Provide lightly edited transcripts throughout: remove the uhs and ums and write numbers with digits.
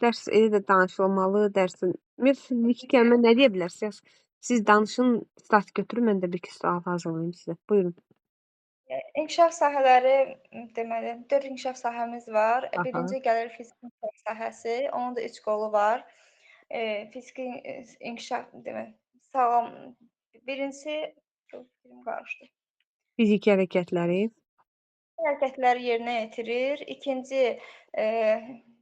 dərs elə də danışılmalı, dərsin. Ümumiyyətlə bir iki kəlmə nə deyə bilərsiniz? Siz danışın, start götürün, mən də bir iki sual hazırlayım sizə. Buyurun. İnkişaf sahələri deməli 4 inkişaf sahəmiz var. Aha. Birinci gəlir fiziki inkişaf sahəsi. Onun da 3 qolu var. Fiziki inkişaf demək, sağlam birincisi çox fikrim qarışdı. Fiziki hərəkətləri. Hərəkətləri yerinə yetirir. İkinci,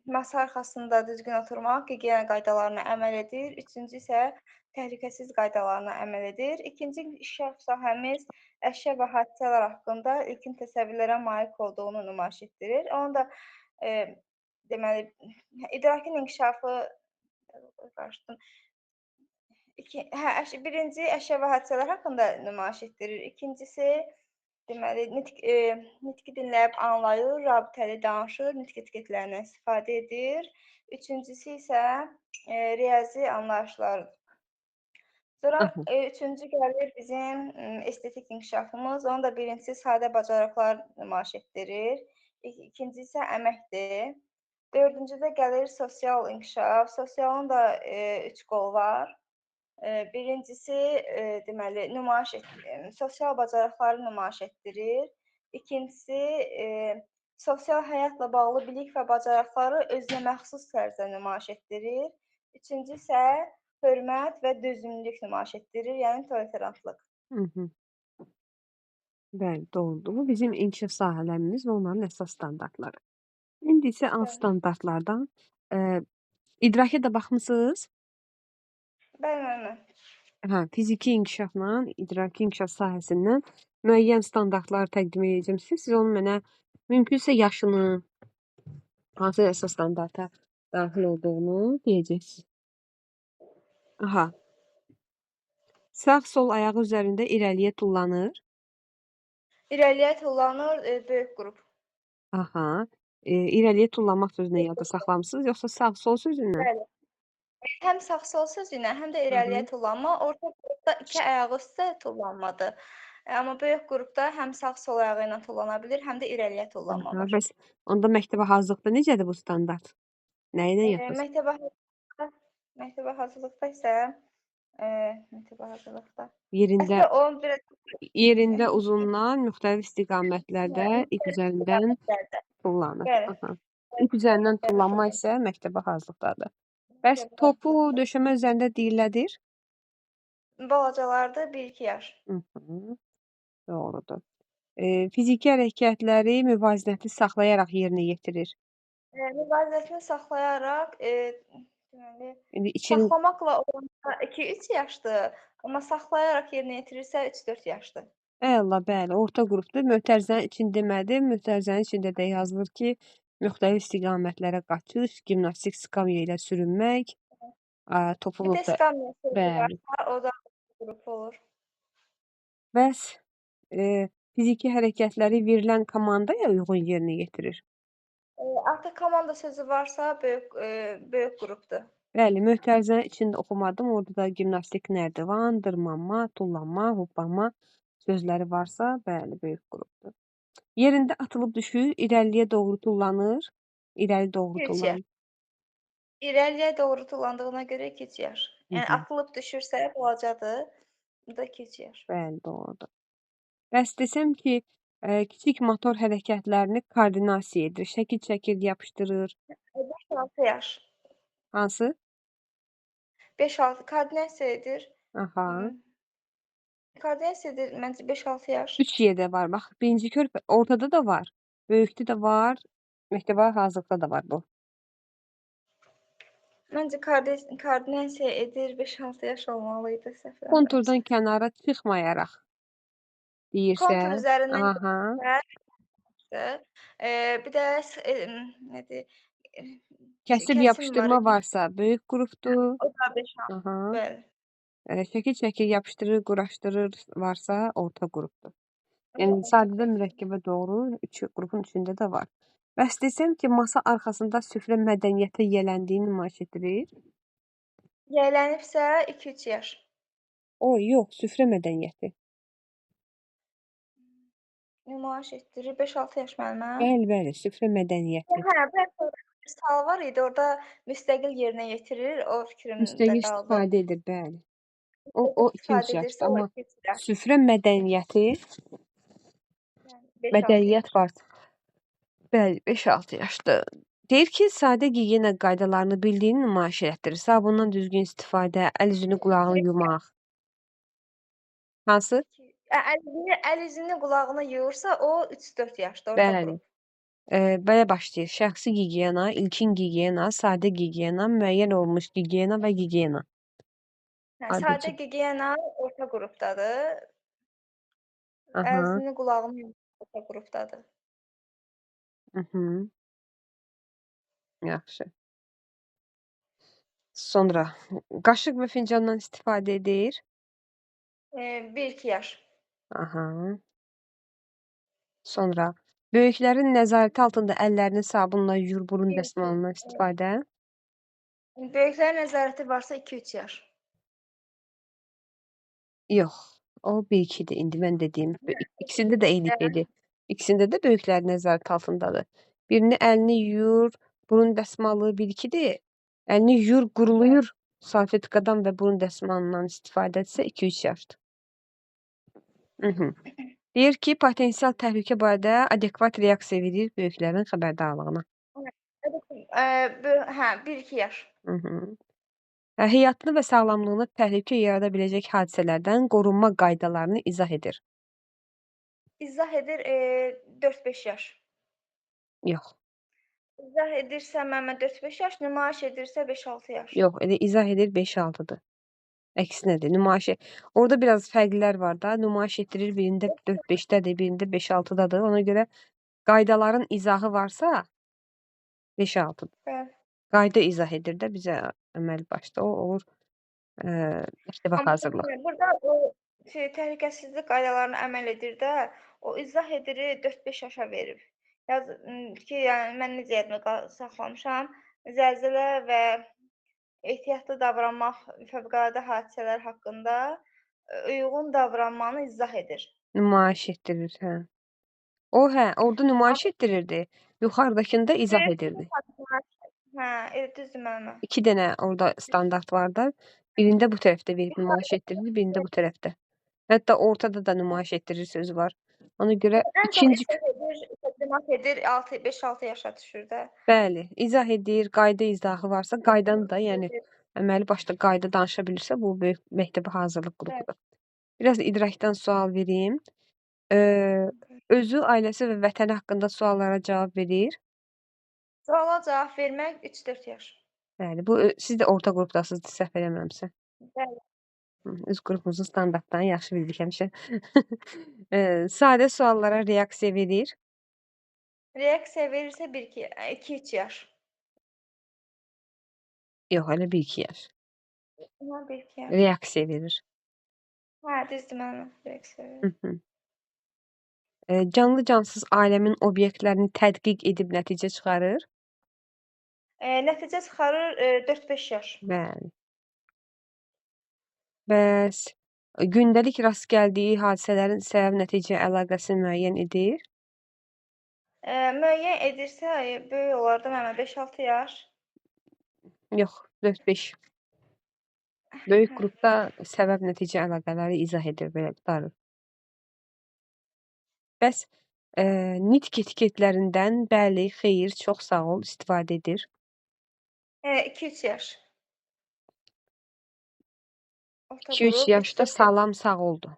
masa arxasında düzgün oturmaq, gigiyena qaydalarına əməl edir. Üçüncü isə təhlükəsiz qaydalarına əməl edir. İkinci inkişaf sahəmiz əşya və hadisələr haqqında ilkin təsəvvürlərə malik olduğunu nümayiş etdirir. Onu da, deməli, idrakin inkişafı qarışdım. Birinci əşya və hadisələr haqqında nümayiş etdirir. İkincisi, deməli, nitqi dinləyib anlayır, rabitəli danışır, nitq etiketlərindən istifadə edir. Üçüncüsü isə riyazi anlayışlardır. Sonra üçüncü gəlir bizim estetik inkişafımız. Onun da birincisi sadə bacarıqlar nümayiş etdirir. İkincisi isə əməkdir. Dördüncüdə gəlir sosial inkişaf. Sosialın da 3 qolu var. Birincisi, deməli, sosial bacarıqları nümayiş etdirir. İkincisi, sosial həyatla bağlı bilik və bacarıqları özünə məxsus tərzdə nümayiş etdirir. Üçüncü isə hörmət və dözümlülük nümayiş etdirir, yəni tolerantlıq. Bəli, doğrudur. Bu bizim inkişaf sahələrimiz və onların əsas standartları. İndi isə alt standartlardan idraka da baxmısınız? Bəli. Fiziki inkişafla idraki inkişaf sahəsindən müəyyən standartlar təqdim edəcəm sizə. Siz onun mənə mümkünsə yaşını, hansı əsas standarta daxil olduğunu deyəcəksiniz. Sağ-sol ayağı üzərində irəliyə tullanır. İrəliyə tullanır, böyük qrup. İrəliyə tullanmaq sözünü yadda saxlamısınız, yoxsa sağ-sol sözündən? Bəli. Həm sağ-sol sözüylə, həm də irəliyə tullanma. Orta qrupda iki ayağı üstə tullanmadır. Amma böyük qrupda həm sağ-sol ayağı ilə tullana bilir, həm də irəliyə tullanma var. Bəs onda məktəbə hazırlıqda necədir bu standart? Nə ilə yapırsınız? Məktəbə hazırlıqda isə yerində uzundan müxtəlif istiqamətlərdə ip üzərindən tullanır. İp üzərindən tullanma isə məktəbə hazırlıqdadır. Bəs topu döşəmə üzərində deyilədir? Balacalardır, 1-2 yaş. Doğrudur. Fiziki hərəkətləri müvazinətli saxlayaraq yerinə yetirir. Müvazinətini saxlayaraq, deməli, İçin saxlamaqla olanda 2-3 yaşdır, amma saxlayaraq yerinə yetirirsə 3-4 yaşdır. Əla, bəli, orta qrupdur. Mötərizənin içində demədim. Mötərizənin içində də yazılır ki, müxtəlif istiqamətlərə qaçış, gimnastik skamya ilə sürünmək, topu Bir də skamya bəli. varsa, o da qrup olur. Bəs fiziki hərəkətləri verilən komandaya uyğun yerinə yetirir. Artıq komanda sözü varsa, böyük qrupdur. Bəli, mötərizənin içində oxumadım. Orada da gimnastik nərdivan, dırmanma, tullanma, hoppanma sözləri varsa, bəli, böyük qrupdur. Yerində atılıb düşür, irəliyə doğru tullanır, irəli doğru 2-3 tullanır. yaş. İrəliyə doğru tullandığına görə 2-3 yaş. Yəni atılıb düşürsə balacadır, bu da 2-3 yaş. Bəli, doğrudur. Bəs desəm ki, kiçik motor hərəkətlərini koordinasiya edir, şəkil çəkir, yapışdırır. 5-6 yaş. Hansı? 5-6 koordinasiya edir. Koordinasiya edir məncə 5-6 yaş. 3 yerdə var. Bax, birinci körpə ortada da var, böyükdə də var, məktəbə hazırlıqda da var bu. Məncə koordinasiya edir 5-6 yaş olmalı idi səhv. Konturdan kənara çıxmayaraq deyirsə. Kontur üzərindən keçirsə, bir də nədir? Kəsib yapışdırma varsa böyük qrupdur. O da 5-6. Bəli. Şəkil çəkir, yapışdırır, quraşdırır varsa orta qrupdur. Yəni sadədə mürəkkəbə doğru 3 qrupun içində də var. Bəs desəm ki, masa arxasında süfrə mədəniyyətə yiyələndiyini nümayiş etdirir. Yiyələnibsə 2-3 yaş. Yox, süfrə mədəniyyəti. Nümayiş etdirir 5-6 yaş müəllimə. Bəli, süfrə mədəniyyəti. sual var idi, orada müstəqil yerinə yetirir, o fikrimdə Müstəqil qaldı. istifadə edir, bəli. O Müstəqil 2-3 istifadə yaşdır, edirsə, o amma 2-3 yaş. süfrə mədəniyyəti, Yəni 5-6 mədəniyyət yaş. var. Bəli, 5-6 yaşdır. Deyir ki, sadə gigiyena qaydalarını bildiyini nümayiş etdirir. Sabundan düzgün istifadə, əl üzünü, qulağını yumaq. Hansı? Əl üzünü, qulağını yuyursa, o 3-4 yaşdır, orta Bəli. qrup. Belə başlayır. Şəxsi gigiyena, ilkin gigiyena, sadə gigiyena, müəyyən olmuş gigiyena və gigiyena. Hə, sadə ABC. gigiyena orta qrupdadır. Aha. Əl-üzünü, qulağını yuymaq orta qrupdadır. Yaxşı. Sonra qaşıq və fincandan istifadə edir. 1-2 yaş. Aha. Sonra böyüklərin nəzarəti altında əllərini sabunla yuyur, burun 1-2. dəsmalından istifadə. Böyüklərin nəzarəti varsa 2-3 yaş. Yox, o 1-2-dir. İndi mən dediyim. İkisində də eyni Hə, şeydir. İkisində də böyüklərin nəzarəti altındadır. Birini əlini yuyur, burun dəsmalı 1-2-dir. Əlini yuyur, quruluyur. Salfetkadan və burun dəsmalından istifadə etsə 2-3 yaşdır. Deyir ki, potensial təhlükə barədə adekvat reaksiya verir böyüklərin xəbərdarlığına. Hə, 1-2 yaş. Həyatını və sağlamlığına təhlükə yarada biləcək hadisələrdən qorunma qaydalarını izah edir. İzah edir 4-5 yaş. Yox, İzah edirsə məmə 4-5 yaş, nümayiş edirsə 5-6 yaş. yox, elə izah edir 5-6-dır. Əksinədir, nümayiş orada biraz fərqlər var da, nümayiş etdirir, birində 4-5-dədir, birində 5-6-dadır. Ona görə qaydaların izahı varsa 5-6-dır. Bəli. Qayda izah edir də bizə əməl başda, o olur məktəbə Amma hazırlıq. burada o təhlükəsizlik qaydalarına əməl edir də, o izah ediri 4-5 yaşa verib. Ki, yəni mən necə yadımda saxlamışam, zəlzələ və ehtiyatlı davranmaq fövqəladə hadisələr haqqında uyğun davranmanı izah edir. Nümayiş etdirir, hə. Orada nümayiş etdirirdi. Yuxarıdakında izah edirdi. Hə, düzdür müəllimə. 2 dənə orada standart var da. Birində bu tərəfdə verib nümayiş etdirir, birində bu tərəfdə. Hətta ortada da nümayiş etdirir sözü var. Ona görə Ən çox ikinci izah edir, təqdimat edir, 5-6 yaşa düşür də. bəli, izah edir, qayda izahı varsa, qaydanı da, yəni əməli başda qayda danışa bilirsə, bu böyük məktəbə hazırlıq qrupudur. Biraz idrakdan sual vereyim. Özü, ailəsi və vətəni haqqında suallara cavab verir. Suala cavab vermək 3-4 yaş. Bəli, bu siz də orta qrupdasınız, səhv eləmirəmsə. Bəli. Öz qrupumuzun standartlarını yaxşı bildik həmişə. Sadə suallara reaksiya verir. Reaksiya verirsə 2-3 yaş. Yox, elə 1-2 yaş. Hə, 1-2 yaş. Reaksiya verir. Hə, düzdür müəllimə, reaksiya verir. Canlı-cansız aləmin obyektlərini tədqiq edib nəticə çıxarır. Nəticə çıxarır 4-5 yaş. Bəli. Bəs gündəlik rast gəldiyi hadisələrin səbəb-nəticə əlaqəsini müəyyən edir. Müəyyən edirsə böyük olar da məmə 5-6 yaş. Yox, 4-5. Böyük qrupda səbəb-nəticə əlaqələri izah edir, belə qutarır. Bəs nitq etiketlərindən bəli, xeyir, çox sağ ol istifadə edir. 2-3 yaş. 2-3 yaşda salam, sağ oldu.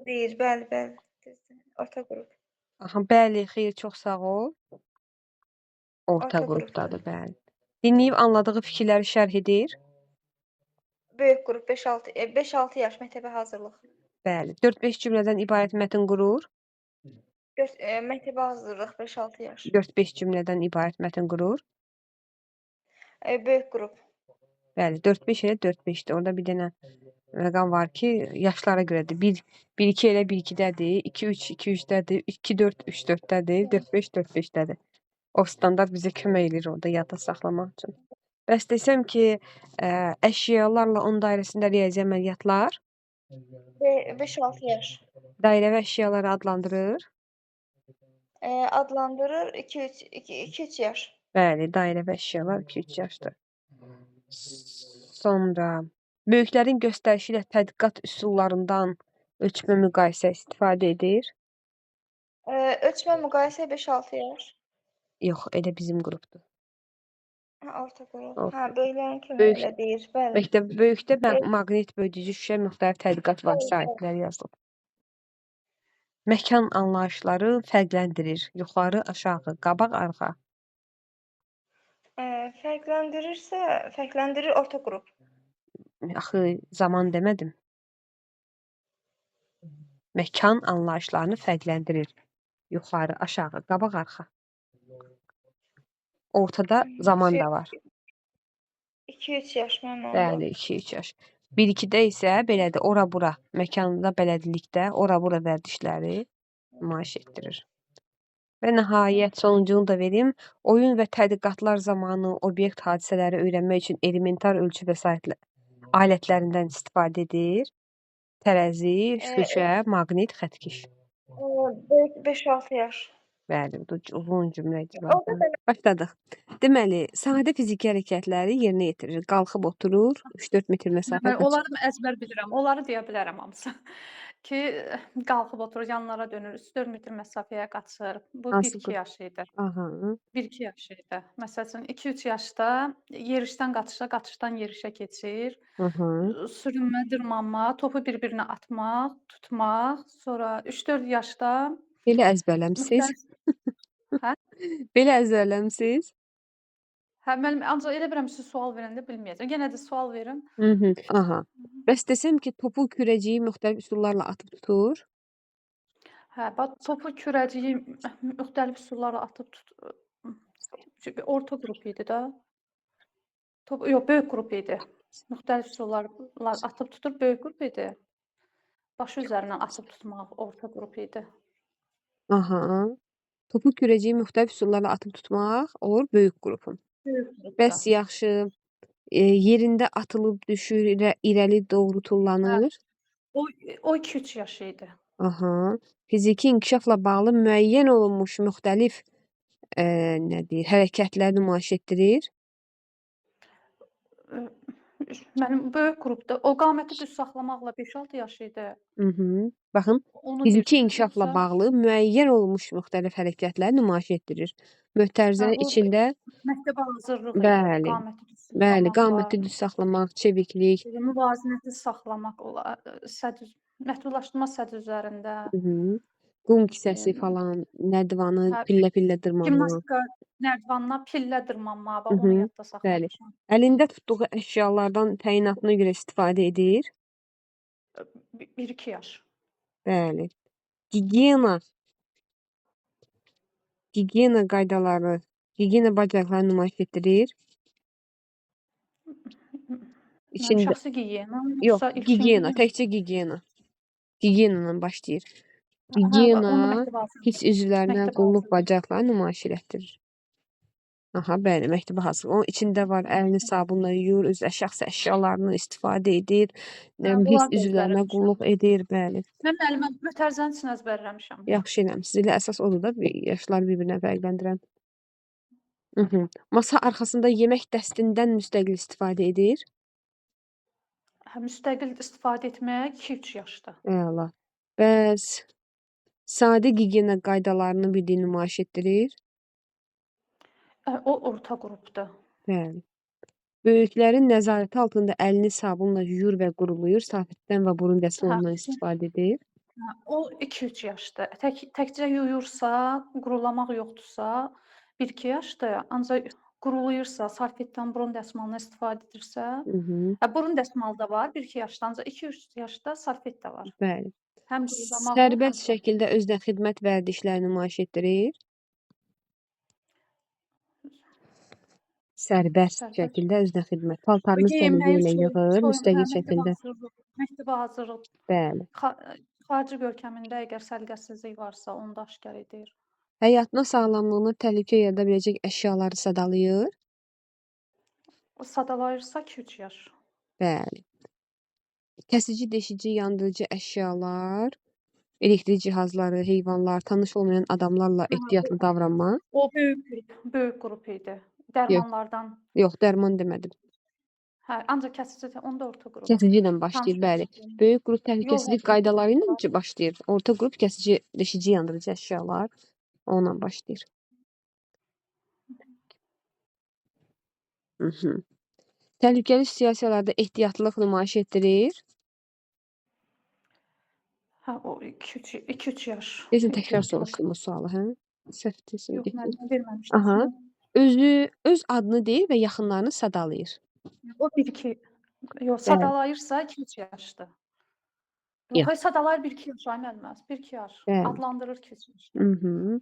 Deyir, bəli, bəli. Düzdür. Orta qrup. Aha, bəli, xeyir, çox sağ ol. Orta qrupdadır, bəli. Dinləyib anladığı fikirləri şərh edir. Böyük qrup 5-6 yaş məktəbə hazırlıq. Bəli. 4-5 cümlədən ibarət mətn qurur. Məktəbə hazırlıq 5-6 yaş. 4-5 cümlədən ibarət mətn qurur. Böyük qrup. Bəli, 4-5 elə 4-5-dir. Orada bir dənə rəqam var ki, yaşlara görədir. 1-2 elə 1-2-dədir, 2-3 2-3-dədir, 2-4 3-4-dədir, 4-5 4-5-dədir. O standart bizə kömək edir orada yadda saxlamaq üçün. Bəs desəm ki, əşyalarla onun dairəsində riyazi əməliyyatlar 5-6 yaş. dairəvi əşyaları adlandırır. Adlandırır 2-3 yaş. Bəli, dairə və əşyalar 2-3 yaşdır. Sonra böyüklərin göstərişi ilə tədqiqat üsullarından ölçmə müqayisə istifadə edir. Ölçmə müqayisə 5-6 yaş. Yox, elə bizim qrupdur. Orta qrup. Orta. Böyüklərin kimi Böyük elə deyir. Bəli. böyükdə Böyük- maqnit bölgücü şüşə müxtəlif tədqiqat Bəli, bəli. vəsaitləri yazılıb. Məkan anlayışları fərqləndirir. Yuxarı, aşağı, qabaq, arxa. Fərqləndirir orta qrup. Axı zaman demədim. Məkan anlayışlarını fərqləndirir. Yuxarı, aşağı, qabaq, arxa. Ortada zaman da var. 2-3 yaş mənim Bəli, onda. 2-3 yaş. 1-2-də isə belədir, ora-bura, məkanda, bələdlikdə ora-bura vərdişləri nümayiş etdirir. Və nəhayət sonuncunu da verim. Oyun və tədqiqatlar zamanı obyekt hadisələri öyrənmək üçün elementar ölçü vəsaitlə alətlərindən istifadə edir. Tərəzi, şüşə, maqnit, xəttkeş. Böyük 5-6 yaş. Bəli, bu da uzun cümlə idi Orada zaten. Başladıq. Deməli, sadə fiziki hərəkətləri yerinə yetirir. Qalxıb oturur, 3-4 metr məsafə Bəli, qaçır. onları mən əzbər bilirəm. Onları deyə bilərəm hamısı. Ki qalxıb oturur, yanlara dönür, 3-4 metr məsafəyə qaçır. Bu Hansı 1-2 yaş idi. Aha. 1-2 yaş idi. Məsəl üçün 2-3 yaşda yerişdən qaçışa, qaçışdan yerişə keçir. Hı hı. Sürünmə, dırmanma, topu bir-birinə atmaq, tutmaq. Sonra 3-4 yaşda Belə əzbərləmisiniz? müxtəlif Hə? Belə əzbərləmisiniz? Hə, mən ancaq elə bilirəm siz sual verəndə bilməyəcəm. Yenə də sual verin. Mhm. Aha. Bəs desəm ki, topu kürəciyi müxtəlif üsullarla atıb tutur? Hə, bax topu kürəciyi müxtəlif üsullarla atıb orta qrup idi də. Yox, böyük qrup idi. Müxtəlif üsullarla atıb tutur, böyük qrup idi. Başı üzərindən atıb tutmaq orta qrup idi. Aha. Topu kürəciyi müxtəlif üsullarla atıb tutmaq olur böyük qrupun. Böyük qrupda. Bəs yaxşı, yerində atılıb düşür, irəli doğru Hə, tullanır. o 2-3 yaş idi. Aha. Fiziki inkişafla bağlı müəyyən olunmuş müxtəlif nə deyir, hərəkətlər nümayiş etdirir. Mənim böyük qrupda o qaməti düz saxlamaqla 5-6 yaş idi. Mhm. Baxın, Onu fiziki deyirsiniz inkişafla yoxsa? bağlı müəyyən olunmuş müxtəlif hərəkətlər nümayiş etdirir. Hə, Mötərizənin bu içində məktəbə hazırlıq idi. bəli, Qaməti düz bəli, saxlamaqla, qaməti düz saxlamaq, çeviklik. müvazinəti saxlamaq olar, məhdudlaşdırma səthi üzərində. Mhm. Qum kisəsi falan, nərdivanı Hə, pillə-pillə dırmanmaq. gimnastika nərdivanına pillə dırmanma, bax onu Mhm. yadda Bəli. saxlamışam. Əlində tutduğu əşyalardan təyinatına görə istifadə edir. 1-2 yaş. Bəli. Gigiyena qaydaları, gigiyena bacarıqlarını nümayiş etdirir. Mənim İçində şəxsi gigiyenam yox, yoxsa ilkin gigiyena, gigiyena? təkcə gigiyena. Gigiyenadan başlayır. Hə, Gigiyena onu məktəbə hazırlıq. hiss üzvlərinə Məktəbə qulluq hazırlıq. bacarıqlarını nümayiş etdirir. Aha, bəli, məktəbə hazırlıq. Onun içində var, əlini sabunla yuyur, öz şəxsi əşyalarından istifadə edir, Hə, hiss bunları da üzvlərinə əzbərləmişəm. qulluq edir, bəli. Mən müəllimə mötərizənin içini əzbərləmişəm. Yaxşı eləmisiniz. Elə əsas odur da yaşları bir-birinə fərqləndirən. Mhm. Masa arxasında yemək dəstindən müstəqil istifadə edir. Hə, müstəqil istifadə etmək 2-3 yaşda. Əla. Bəs sadə gigiyena qaydalarını bildiyi nümayiş etdirir. O orta qrupda. Bəli. Böyüklərin nəzarəti altında əlini sabunla yuyur və qurulayır, salfetdən və burun dəsmalından istifadə edir. Hə, o 2-3 yaşda. Təkcə yuyursa, qurulamaq yoxdursa 1-2 yaşda, ancaq qurulayırsa, salfetdən, burun dəsmalından istifadə edirsə, Mhm. burun dəsmalı da var 1-2 yaşda, ancaq 2-3 yaşda salfet də var. Bəli. Həm qurulamağı, Sərbəst şəkildə özünə xidmət vərdişləri nümayiş etdirir. Sərbəst şəkildə özünə xidmət. Paltarını səliqə ilə yığır, müstəqil şəkildə. Məktəbə hazırlıq. Bəli. Xarici görkəmində əgər səliqəsizlik varsa, onu da aşkar edir. Həyatına, sağlamlığına təhlükə yarada biləcək əşyaları sadalayır. O sadalayırsa 2-3 yaş. Bəli. Kəsici, deşici, yandırıcı əşyalar elektrik cihazları, heyvanlar, tanış olmayan adamlarla ehtiyatlı davranma. O böyük qrup idi. Yox, Dərmanlardan. yox, dərman demədim. Hə, ancaq kəsici onda orta qrup. Kəsici ilə başlayır, Tanış bəli. olmayan. Böyük qrup Yox, təhlükəsizlik qaydaları ilə başlayır. Orta qrup kəsici, deşici yandırıcı əşyalar onunla başlayır. Mhm. Təhlükəli situasiyalarda ehtiyatlılıq nümayiş etdirir. hə, o 2-3 yaş. Deyəsən təkrar ehtiyatlıq. soruşdum bu sualı, hə? Səhv desəm Yox, getdim. müəllimə verməmişdim. Aha. Öz adını deyir və yaxınlarını sadalayır. O 1-2. Yox, Bəli. sadalayırsa 2-3 yaşdır. Yox. Yox, sadalayır 1-2 yaş, ay müəllimə. 1-2 yaş. Bəli. Adlandırır 2-3 yaş. Mhm.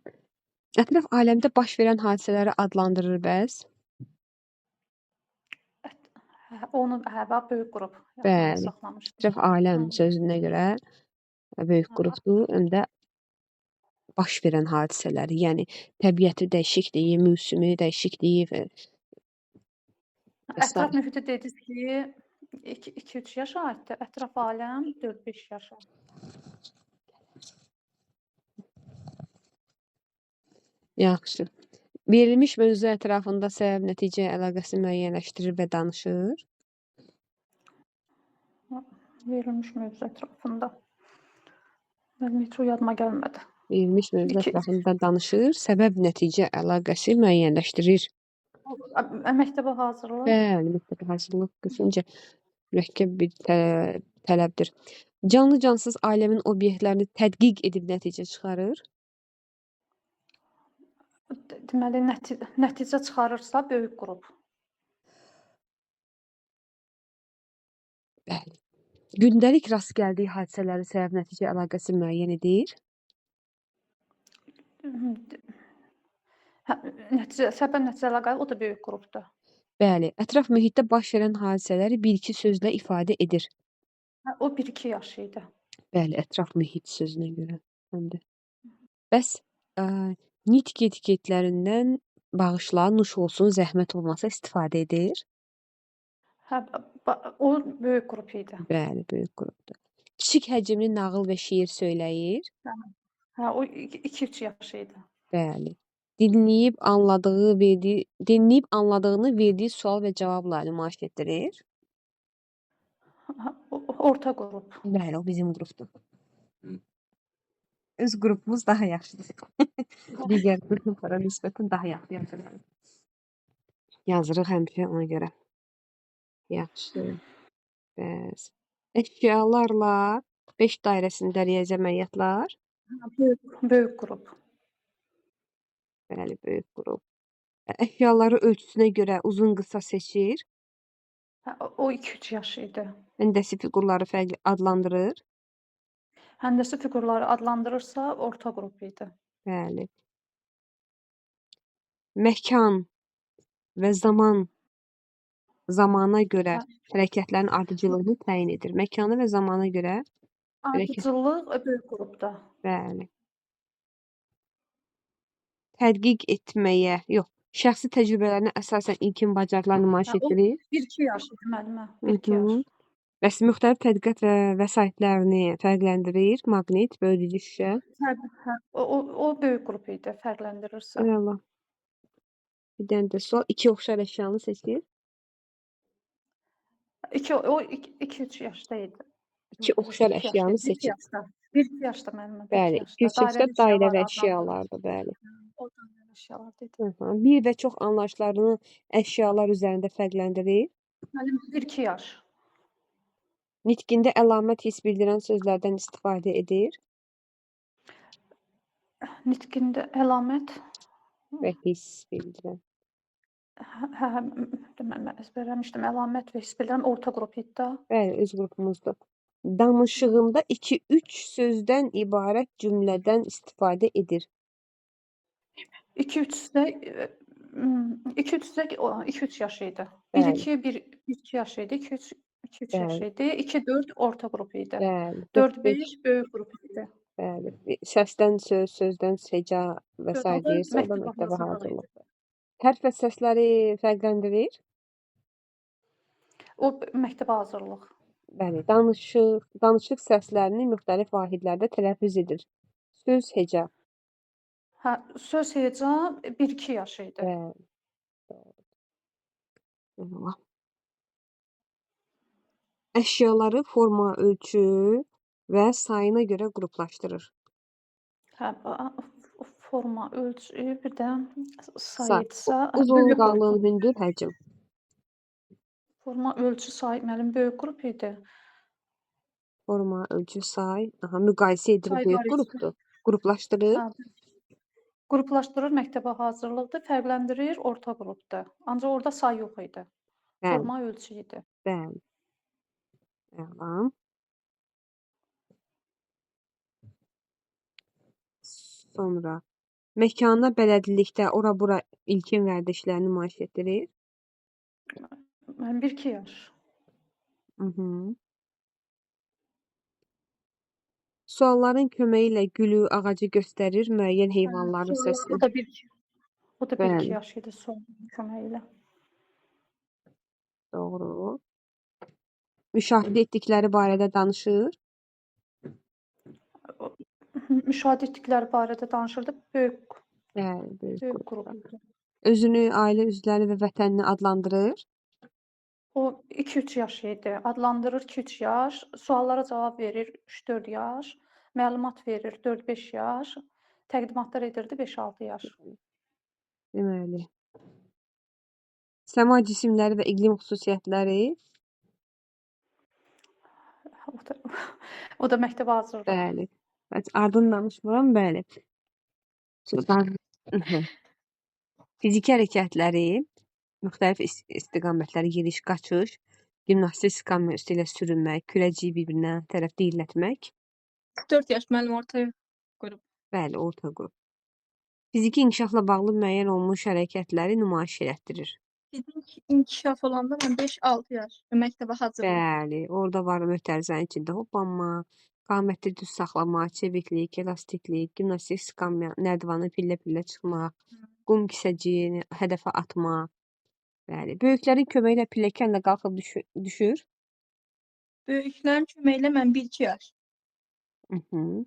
Ətraf aləmdə baş verən hadisələri adlandırır bəs. Hə, onu bax böyük qrup Bəli. saxlamışdı. Ətraf aləm sözünə görə böyük qrupdur. Həm də baş verən hadisələri, yəni təbiəti dəyişikliyi, mövsümü dəyişikliyi və Ətraf mühiti dediniz ki, 2-3 yaş aiddir. Ətraf aləm 4-5 yaşa. Yaxşı. Verilmiş mövzu ətrafında səbəb nəticə əlaqəsi müəyyənləşdirir və danışır. Verilmiş mövzu ətrafında. Mənim heç o yadıma gəlmədi. Verilmiş mövzu İki- ətrafında danışır, səbəb nəticə əlaqəsi müəyyənləşdirir. Məktəbə hazırlıq. Bəli, məktəbə hazırlıq qismicə mürəkkəb bir tələbdir. Canlı cansız aləmin obyektlərini tədqiq edib nəticə çıxarır. Deməli nəticə çıxarırsa böyük qrup. Bəli. Gündəlik rast gəldiyi hadisələrin səbəb nəticə əlaqəsi müəyyən edir. Hə, səbəb nəticə əlaqəsi o da böyük qrupdur. Bəli, ətraf mühitdə baş verən hadisələri bir-iki sözlə ifadə edir. Hə, o 1-2 yaş idi. Bəli, ətraf mühit sözünə görə həm də. Bəs nitq etiketlərindən bağışla, nuş olsun, zəhmət olmasa istifadə edir. Hə, o böyük qrup idi. Bəli, böyük qrupdur. Kiçik həcmli nağıl və şeir söyləyir. Hə, o 2-3 yaş idi. Bəli. Dinləyib anladığını verdiyi sual və cavabla nümayiş etdirir. Hə, orta qrup. Bəli, o bizim qrupdur. Öz qrupumuz daha yaxşıdır. Digər qruplara nisbətən daha yaxşı yazırıq. Yazırıq həmişə ona görə. Yaxşı. Bəs. Əşyalarla 5 dairəsində riyazi əməliyyatlar. Böyük qrup. Bəli, böyük qrup. Əşyaları ölçüsünə görə uzun qısa seçir. Hə, o 2-3 yaş idi. Həndəsi fiqurları fərqli adlandırır. Həndəsi fiqurları adlandırırsa orta qrup idi. Bəli. Məkan və zamana görə hərəkətlərin ardıcıllığını təyin edir. Məkanı və zamana görə Ardıcıllıq böyük qrupda. bəli. Tədqiq etməyə, yox, şəxsi təcrübələrinə əsasən ilkin bacarıqlar nümayiş Hə, o etdirir. 1-2 yaş idi müəllimə. 1-2 yaş. Bəs müxtəlif tədqiqat və vəsaitlərini fərqləndirir. Maqnit, bölgücü şüşə. Hə, o böyük qrup idi, fərqləndirirsə. Əla. Bir dənə də sual. 2 oxşar əşyanı seçir. O 2-3 yaşda idi. 2 oxşar əşyanı seçir. 1-2 yaşda müəllimə. Bəli, 2 yaşda dairə və əşyalardır, bəli. O dairə əşyalar dedi. Bir və çox anlayışlarını əşyalar üzərində fərqləndirir. Müəllim 1-2 yaş. Nitqində əlamət hiss bildirən sözlərdən istifadə edir Nitqində əlamət və hiss bildirən. hə, deməli əzbərləmişdim. Əlamət və hiss bildirən orta qrup idi də. Bəli, öz qrupumuzdur. Danışığında 2-3 sözdən ibarət cümlədən istifadə edir. 2-3-də 2-3 yaş idi. Bəli. 1-2 yaş idi. 2-3 yaş Bəli. idi. 2-4 orta qrup idi. Bəli. 4-5 böyük qrup idi. Bəli. Səsdən söz, sözdən heca və s. deyirsə, o da Məktəbə məktəbə hazırlıq hazırlıq. idi. Hərf və səsləri fərqləndirir. O məktəbə hazırlıq. Bəli, danışıq səslərini müxtəlif vahidlərdə tələffüz edir. Söz heca. Hə, söz heca 1-2 yaş idi. Bəli, əla. Əşyaları forma, ölçü və sayına görə qruplaşdırır. Hə, forma, ölçü, bir də Say. sayıdsa, Uzun, böyük qalın, qrup. hündür, həcm. Forma, ölçü, say, müəllim böyük qrup idi. Forma, ölçü, say. Aha, müqayisə edir, Say böyük var idi. qrupdur. Qruplaşdırır. Hə, qruplaşdırır, məktəbə hazırlıqda, fərqləndirir, orta qrupda. Ancaq orada say yox idi. Bəli, Forma, ölçü idi. bəli. Əla. Sonra məkana bələdlilikdə ora-bura ilkin vərdişləri nümayiş etdirir. Mənim 1-2 yaş. Mhm. Sualların köməyi ilə gülü, ağacı göstərir, müəyyən heyvanların O səsini. da 1-2. O da 1-2 Bəli, yaş idi son köməyi ilə. doğru. Müşahidə etdikləri barədə danışır. Müşahidə etdikləri barədə danışırdı. Böyük Bəli, böyük böyük qrup. qrup idi. Özünü, ailə üzvləri və vətənini adlandırır. O 2-3 yaş idi. Adlandırır 2-3 yaş, suallara cavab verir 3-4 yaş, məlumat verir 4-5 yaş, təqdimatlar edirdi 5-6 yaş. Deməli. Səma cisimləri və iqlim xüsusiyyətləri. O da, o da məktəbə hazırdı. Bəli. Bəs ardını danışmıram, bəli. Sudan. Fiziki hərəkətləri, müxtəlif istiqamətləri, gediş, qaçış, gimnastik skamyası ilə sürünmək, kürəciyi bir-birinə tərəf diyirlətmək. 4 yaş müəllim orta qrup. Bəli, orta qrup. Fiziki inkişafla bağlı müəyyən olmuş hərəkətləri nümayiş elətdirir. Bizim inkişaf olanda mən 5-6 yaş məktəbə hazırlıq. Bəli, orada var mötərizənin içində hoppanma, qamətli düz saxlama, çeviklik, elastiklik, gimnastik skamya, nərdivanı pillə-pillə çıxmaq, qum kisəciyini hədəfə atmaq. Bəli, böyüklərin köməyi ilə pilləkənlə qalxıb düşür. Böyüklərin köməyi ilə mən 1-2 yaş. Mhm.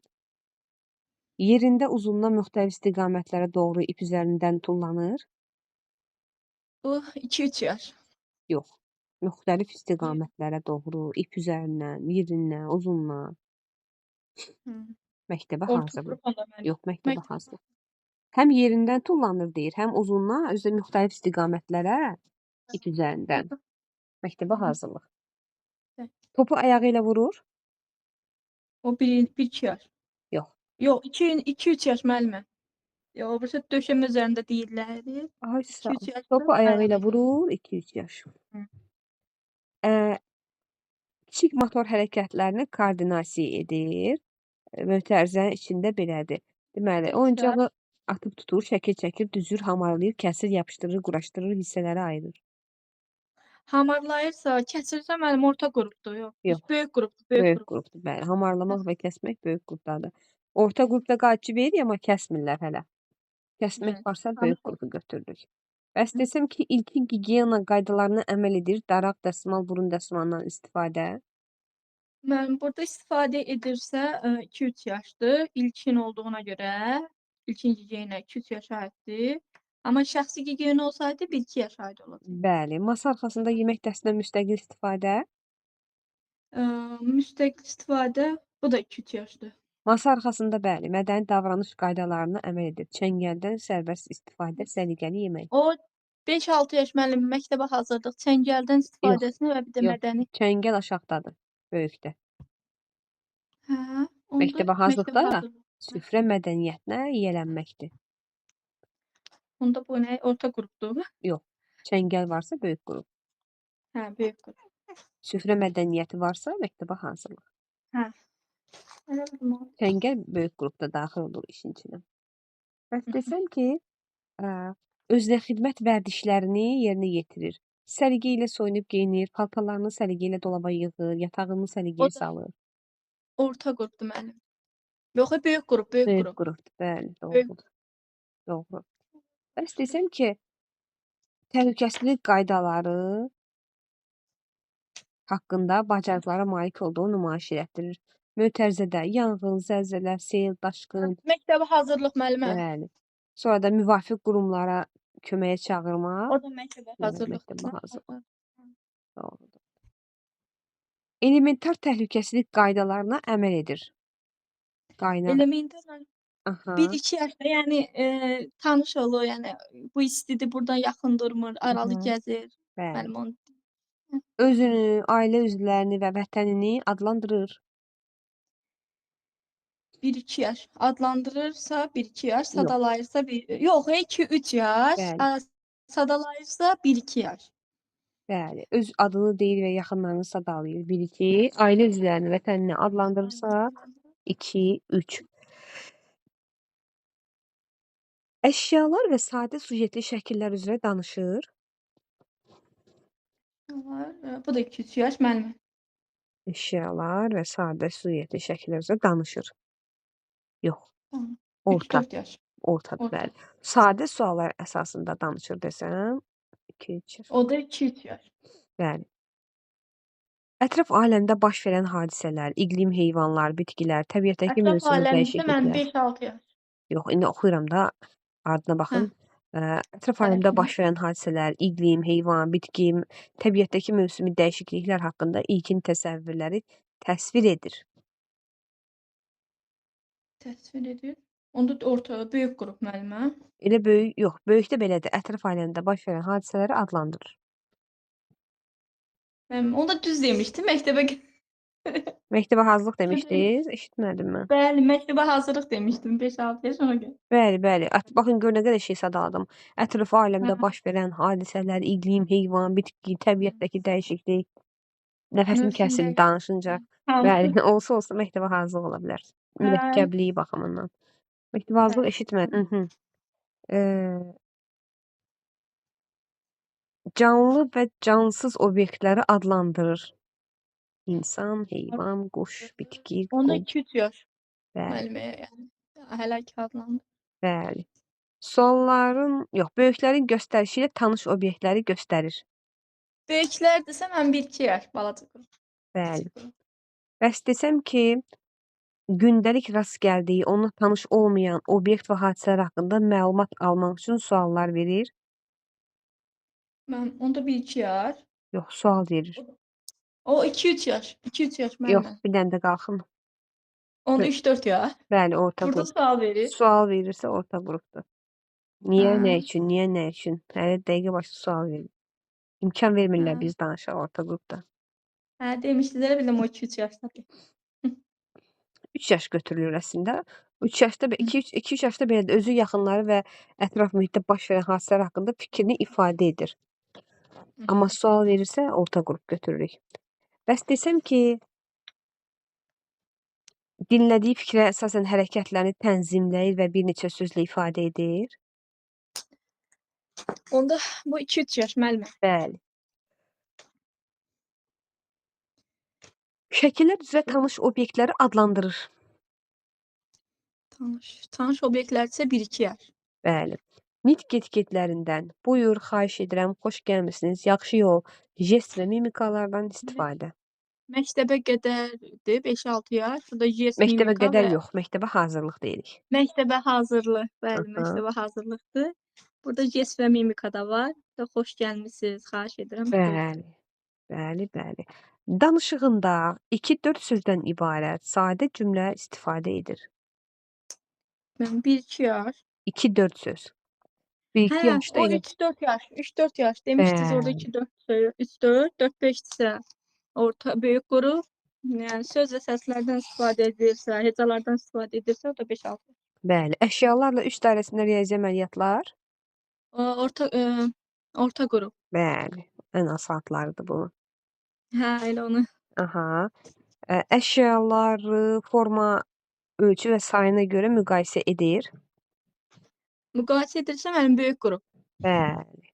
Yerində uzunluğa müxtəlif istiqamətlərə doğru ip üzərindən tullanır. Bu 2-3 yaş. Yox, müxtəlif istiqamətlərə doğru ip üzərindən, yerindən, uzunluğa. Hı. Məktəbə Orta hazırlıq. qrup onda mənim. Yox, məktəbə hazırlıq. Həm yerindən tullanır deyir, həm uzunluğa, özü də müxtəlif istiqamətlərə ip üzərindən. Məktəbə hazırlıq. Hə. Topu ayağı ilə vurur. O 1-2 yaş. Yox. Yox, 2-3 yaş müəllimə. Yox, burası döşəmə üzərində deyirlər. Ay sağ ol. 2-3 yaş. Topu ayağı ilə vurur, 2-3 yaş. Hı. Kiçik motor hərəkətlərini koordinasiya edir. Mötərizənin içində belədir. Deməli, Üç oyuncağı atıb tutur, şəkil çəkir, düzür, hamarlayır, kəsir, yapışdırır, quraşdırır, hissələrə ayırır. Hamarlayırsa, kəsirsə müəllim orta qrupdur. Yox. Yox. Böyük qrupdur, böyük Böyük qrup. qrupdur, bəli. Hamarlamaq və kəsmək böyük qrupdadır. Orta qrupda qayçı verir, amma kəsmirlər hələ. Kəsmək Bəli. varsa böyük qrupu götürürük. Bəs desəm ki, ilkin gigiyena qaydalarına əməl edir, daraq, dəsmal, burun dəsmalından istifadə. Mən burada istifadə edirsə 2-3 yaşdır. İlkin olduğuna görə ilkin gigiyena 2-3 yaş aiddir. Amma şəxsi gigiyena olsaydı 1-2 yaş aid olacaq. Bəli, masa arxasında yemək dəstindən müstəqil istifadə. Müstəqil istifadə bu da 2-3 yaşdır. Masa arxasında bəli, mədəni davranış qaydalarına əməl edir. Çəngəldən sərbəst istifadə, səliqəli yemək. O 5-6 yaş müəllim məktəbə hazırlıq çəngəldən istifadəsini və bir də Yox. mədəni. Çəngəl aşağıdadır, böyükdə. Hə, onda Məktəbə hazırlıqda hazırlıq. süfrə mədəniyyətinə yiyələnməkdir. Onda bu nə? Orta qrupdur. Yox, çəngəl varsa böyük qrup. Hə, böyük qrup. Süfrə mədəniyyəti varsa məktəbə hazırlıq. Hə. Elə bilmə. Çəngəl böyük qrupda daxil olur işin içinə. Bəs desəm ki, özünə xidmət vərdişlərini yerinə yetirir. Səliqə ilə soyunub geyinir, paltarlarını səliqə ilə dolaba yığır, yatağını səliqəyə O da- salır. Orta qrupdur müəllim. Yox, böyük qrup, böyük Böyük qrup. qrupdur, bəli, Böyük. doğrudur. Doğru. Bəs desəm ki, təhlükəsizlik qaydaları haqqında bacarıqlara malik olduğu nümayiş etdirir. Mötərizədə yanğın, zəlzələ, sel, daşqın, Məktəbə hazırlıq müəllimə. bəli. Sonra da müvafiq qurumlara köməyə çağırmaq. O da məktəbə Bəli, hazırlıq. məktəbə hazırlıq. Doğrudur. Elementar təhlükəsizlik qaydalarına əməl edir. Qaynar. Elementar Aha, 1-2 yaşda, yəni tanış olur, yəni bu istidir, buradan yaxın durmur, aralı aha, gəzir. bəli. Müəllim onu Özünü, ailə üzvlərini və vətənini adlandırır. 1-2 yaş adlandırırsa 1-2 yaş, Yox, sadalayırsa yox, 2-3 yaş, bəli, sadalayırsa 1-2 yaş. bəli. Öz adını deyir və yaxınlarını sadalayır. 1-2. Ailə üzvlərini, vətənini adlandırırsa 2-3. Əşyalar və sadə sujetli şəkillər üzrə danışır. Bu da 2-3 yaş müəllimə. Əşyalar və sadə sujetli şəkillər üzrə danışır. Yox, Tamam. orta, 3-4 yaş. ortadır, Orta. bəli. Sadə suallar əsasında danışır desəm, 2-3 yaş. O da 2-3 yaş. Bəli. Ətraf aləmdə baş verən hadisələr, iqlim, heyvanlar, bitkilər, təbiətdəki Ətraf mövsümi aləmdə mən dəyişikliklər. 5-6 yaş. Yox, indi oxuyuram da, ardına Hə, baxın. Ətraf aləmdə tərəfini. baş verən hadisələr, iqlim, heyvan, bitki, təbiətdəki mövsümi dəyişikliklər haqqında ilkin təsəvvürləri təsvir edir. Təsvir edir. Onda da orta, böyük qrup müəllimə. Elə böyük, yox, böyükdə belədir. Ətraf aləmdə baş verən hadisələri adlandırır. Onda düz demişdim. Məktəbə Məktəbə hazırlıq demişdiniz, eşitmədim mən. Bəli, məktəbə hazırlıq demişdim 5-6 yaş ona görə. Bəli, bəli. Baxın gör nə qədər şey sadaladım. Ətraf aləmdə Hə. baş verən hadisələr, iqlim, heyvan, bitki, təbiətdəki dəyişiklik. Nəfəsim Mövsüm kəsildi dəyişikliyi. danışınca. Bəli, olsa məktəbə hazırlıq ola bilər. Hə. Mürəkkəbliyi baxımından. Məktəbə hazırlıq Hə. eşitmədim. Canlı və cansız obyektləri adlandırır. İnsan, heyvan, quş, bitki, Onda qum. 2-3 yaş Bəli, müəllimə, yəni hələ ki adlandı. bəli. Sualların, yox, böyüklərin göstərişi ilə tanış obyektləri göstərir. Böyüklər desəm mən 1-2 yaş balaca qrup. Bəli. Kiçik qrup. Bəs desəm ki, gündəlik rast gəldiyi, onunla tanış olmayan obyekt və hadisələr haqqında məlumat almaq üçün suallar verir. Mən onda 1-2 yaş. Yox, sual verir. O 2-3 yaş. 2-3 yaş Yox, müəllimə. bir dənə də qalxın. Onda 3-4 yaş. Bəli, orta Burada qrup. sual verir. Sual verirsə orta qrupdur. Niyə, nə Hə. üçün, niyə, nə üçün? Hələ dəqiqə başı sual verir. İmkan vermirlər Hə. biz danışaq orta qrupda. Hə, demişdilər, bildim o 2-3 yaşdadır. 3 yaş götürülür əslində. 3 yaşda 2-3 yaşda belə də özü yaxınları və ətraf mühitdə baş verən hadisələr haqqında fikrini ifadə edir. Amma sual verirsə orta qrup götürürük. Bəs desəm ki, dinlədiyi fikrə əsasən hərəkətlərini tənzimləyir və bir neçə sözlə ifadə edir. Onda bu 2-3 yaş müəllimə. Bəli. Şəkillər üzrə tanış obyektləri adlandırır. Tanış obyektlər isə 1-2 yaş. Bəli. Nitq etiketlərindən buyur, xahiş edirəm, xoş gəlmisiniz, yaxşı yol, jest və mimikalardan istifadə. Məktəbə qədərdir 5-6 yaş. Bu da jest, Məktəbə mimika qədər və yox, məktəbə hazırlıq deyirik. məktəbə hazırlıq. Bəli, Aha. məktəbə hazırlıqdır. Burada jest və mimika da var. Da xoş gəlmisiniz, xahiş edirəm. Bəli. Bəli, bəli. Danışığında 2-4 sözdən ibarət sadə cümlə istifadə edir. Mən 1-2 yaş. 2-4 söz. 1-2 Hə, yaşda o elə 3-4 yaş. 3-4 yaş demişdiniz orada Bəli. 2-4 söz. 3-4, 4-5 isə orta böyük qrup. Yəni söz və səslərdən istifadə edirsə, hecalardan istifadə edirsə, o da 5-6. Bəli. Əşyalarla 3 dairəsində riyazi əməliyyatlar. Orta qrup. Bəli. Ən asanlarıdır bu. Hə, elə onu. Aha. Əşyaları forma, ölçü və sayına görə müqayisə edir. Müqayisə edirsə mənim böyük qrup. Bəli.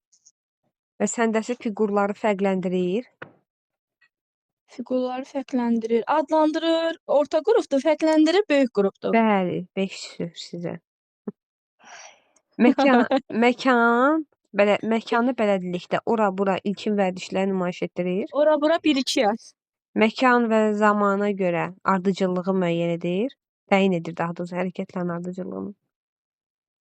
Və səndəsi fiqurları fərqləndirir. Fiqurları fərqləndirir, adlandırır. Orta qrupdur, fərqləndirir, böyük qrupdur. Bəli, 5 söz sizə. Məkan Məkanı bələdlikdə ora-bura ilkin vərdişləri nümayiş etdirir. Ora bura 1-2 yaş. Məkan və zamana görə ardıcıllığı müəyyən edir. Təyin edir daha doğrusu hərəkətlərin ardıcıllığını.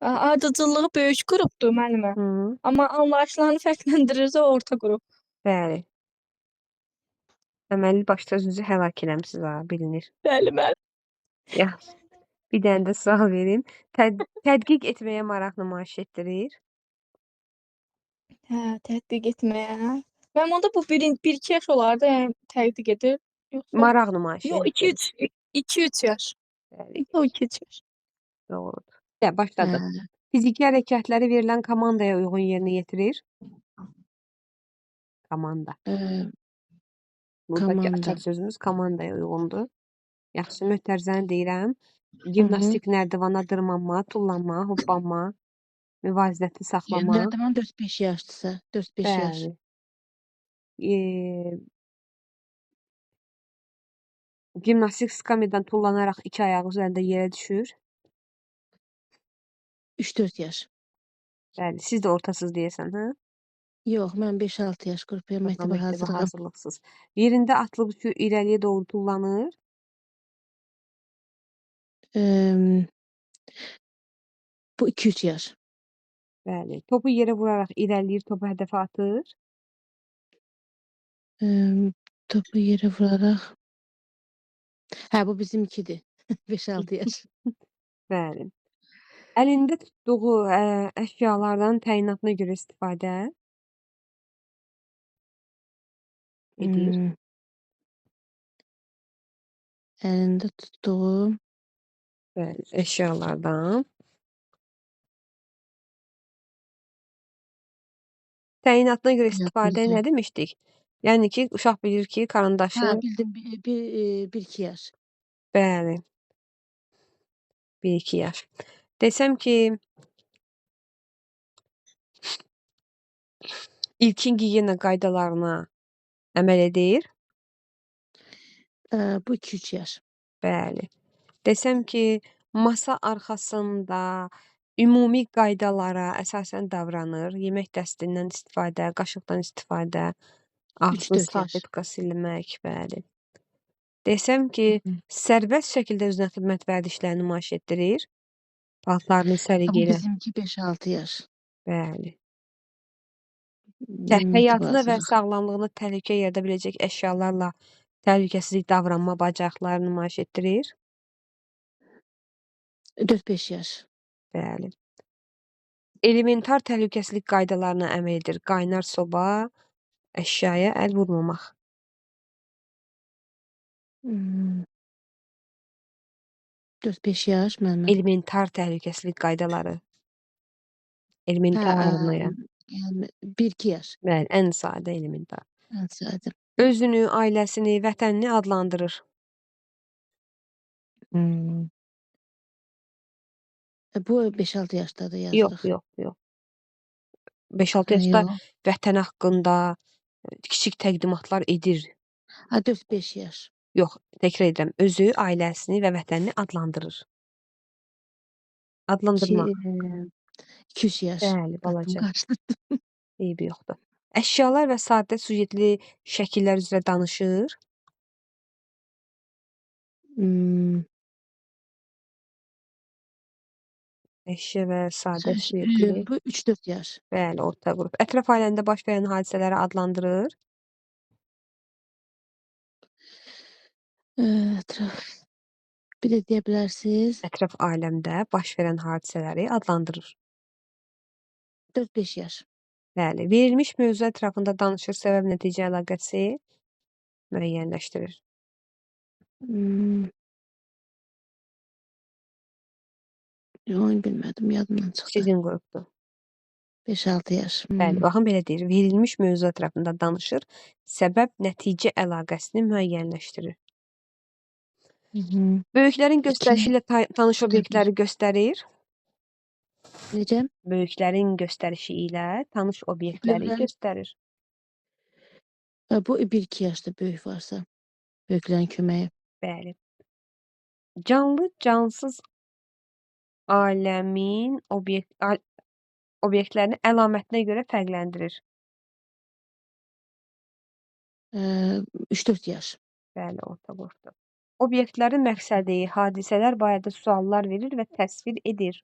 Ardıcıllığı böyük qrupdur müəllimə. Hı, Amma anlayışlarını fərqləndirirsə orta qrup. bəli. Əməlli başda özünüzü həlak eləmisiniz ha, bilinir. Bəli, müəllim. Yaxşı. Bir dənə də sual verim. Tədqiq etməyə maraq nümayiş etdirir. Hə, tətbiq etməyə. Mənim onda bu 1-2 yaş olardı, yəni tətbiq edir. Yoxsa Maraq nümayiş yox etdirir. 2-3 yaş. Bəli, O 2-3 yaş. doğrudur. Başladı. Hə, Fiziki hərəkətləri verilən komandaya uyğun yerinə yetirir. Komanda. Buradakı komanda. açar sözümüz komandaya uyğundur. Yaxşı, mötərizəni deyirəm. Hı -hı. Gimnastik nərdivana dırmanma, tullanma, hoppanma, müvazinəti Yəni saxlama. nərdivan 4-5 yaşdırsa, 4-5 yaş. Bəli. Gimnastik skamyadan tullanaraq iki ayağı üzərində yerə düşür. 3-4 yaş. Bəli, siz də ortasız deyəsən, hə? Yox, mən 5-6 yaş qrupuyam, məktəbə Məktəbə hazırlığam. hazırlıqsız. Yerində atılıb ki, irəliyə doğru tullanır. Bu 2-3 yaş. Bəli. Topu yerə vuraraq irəliləyir, topu hədəfə atır. Topu yerə vuraraq. Hə, bu bizimkidir. 5-6 yaş. Bəli. Əlində tutduğu əşyalardan təyinatına görə istifadə edir. Əlində tutduğu Bəli, əşyalardan. Təyinatına görə istifadə bildim. nə demişdik? Yəni ki, uşaq bilir ki, karandaşı. Hə, bildim. 1-2 yaş. Bəli. 1-2 yaş. Desəm ki, ilkin gigiyena qaydalarına əməl edir. Bu 2-3 yaş. Bəli. Desəm ki, masa arxasında ümumi qaydalara əsasən davranır. Yemək dəstindən istifadə, qaşıqdan istifadə, ağzını 3-4 yaş. salfetka silmək, bəli. Desəm ki, Hı. sərbəst şəkildə özünə xidmət vərdişlərini nümayiş etdirir. Paltarını Bu səliqəylə, bizimki 5-6 yaş. bəli. Məktəbə Həyatına və hazırlıq. sağlamlığına təhlükə yarada biləcək əşyalarla təhlükəsizlik davranma bacarıqları nümayiş etdirir. 4-5 yaş. Bəli. Elementar təhlükəsizlik qaydalarına əməl edir. Qaynar soba, əşyaya əl vurmamaq. 4-5 yaş mənim. Elementar təhlükəsizlik qaydaları. Elementarlıya. Yəni 1-2 yaş. Bəli, ən sadə elementar. Ən sadə. Özünü, ailəsini, vətənini adlandırır. Bu 5-6 yaşdadır Yox, yazılıq. yox, yox. 5-6 Hə, yaşda yox. vətən haqqında kiçik təqdimatlar edir. Ha, 4-5 yaş. Yox, təkrar edirəm. Özü, ailəsini və vətənini adlandırır. Adlandırmaq. 2-3 yaş. Bəli, balaca. Aklım qaçdı. Eybi yoxdur. Əşyalar və sadə süjetli şəkillər üzrə danışır. Əşya və sadə süjetli. Bu 3-4 yaş. Bəli, orta qrup. Ətraf aləmdə baş verən hadisələri adlandırır. Ətraf. Bir də deyə bilərsiniz. Ətraf aləmdə baş verən hadisələri adlandırır. 4-5 yaş. Bəli, verilmiş mövzu ətrafında danışır, səbəb-nəticə əlaqəsi müəyyənləşdirir. Yox, bilmədim, yadımdan çıxdı. Sizin qrupdur. 5-6 yaş. Bəli, baxın belə deyir. Verilmiş mövzu ətrafında danışır, səbəb-nəticə əlaqəsini müəyyənləşdirir. Böyüklərin göstərişi ilə tanış obyektləri göstərir. Necə? Böyüklərin göstərişi ilə tanış obyektləri Böyüklərin- göstərir. Bu 1-2 yaşda böyük varsa. Böyüklərin köməyi. Bəli. Canlı, cansız aləmin obyektlərini əlamətinə görə fərqləndirir. 3-4 yaş. Bəli, orta boyda. Obyektlərin məqsədi, hadisələr barədə suallar verir və təsvir edir.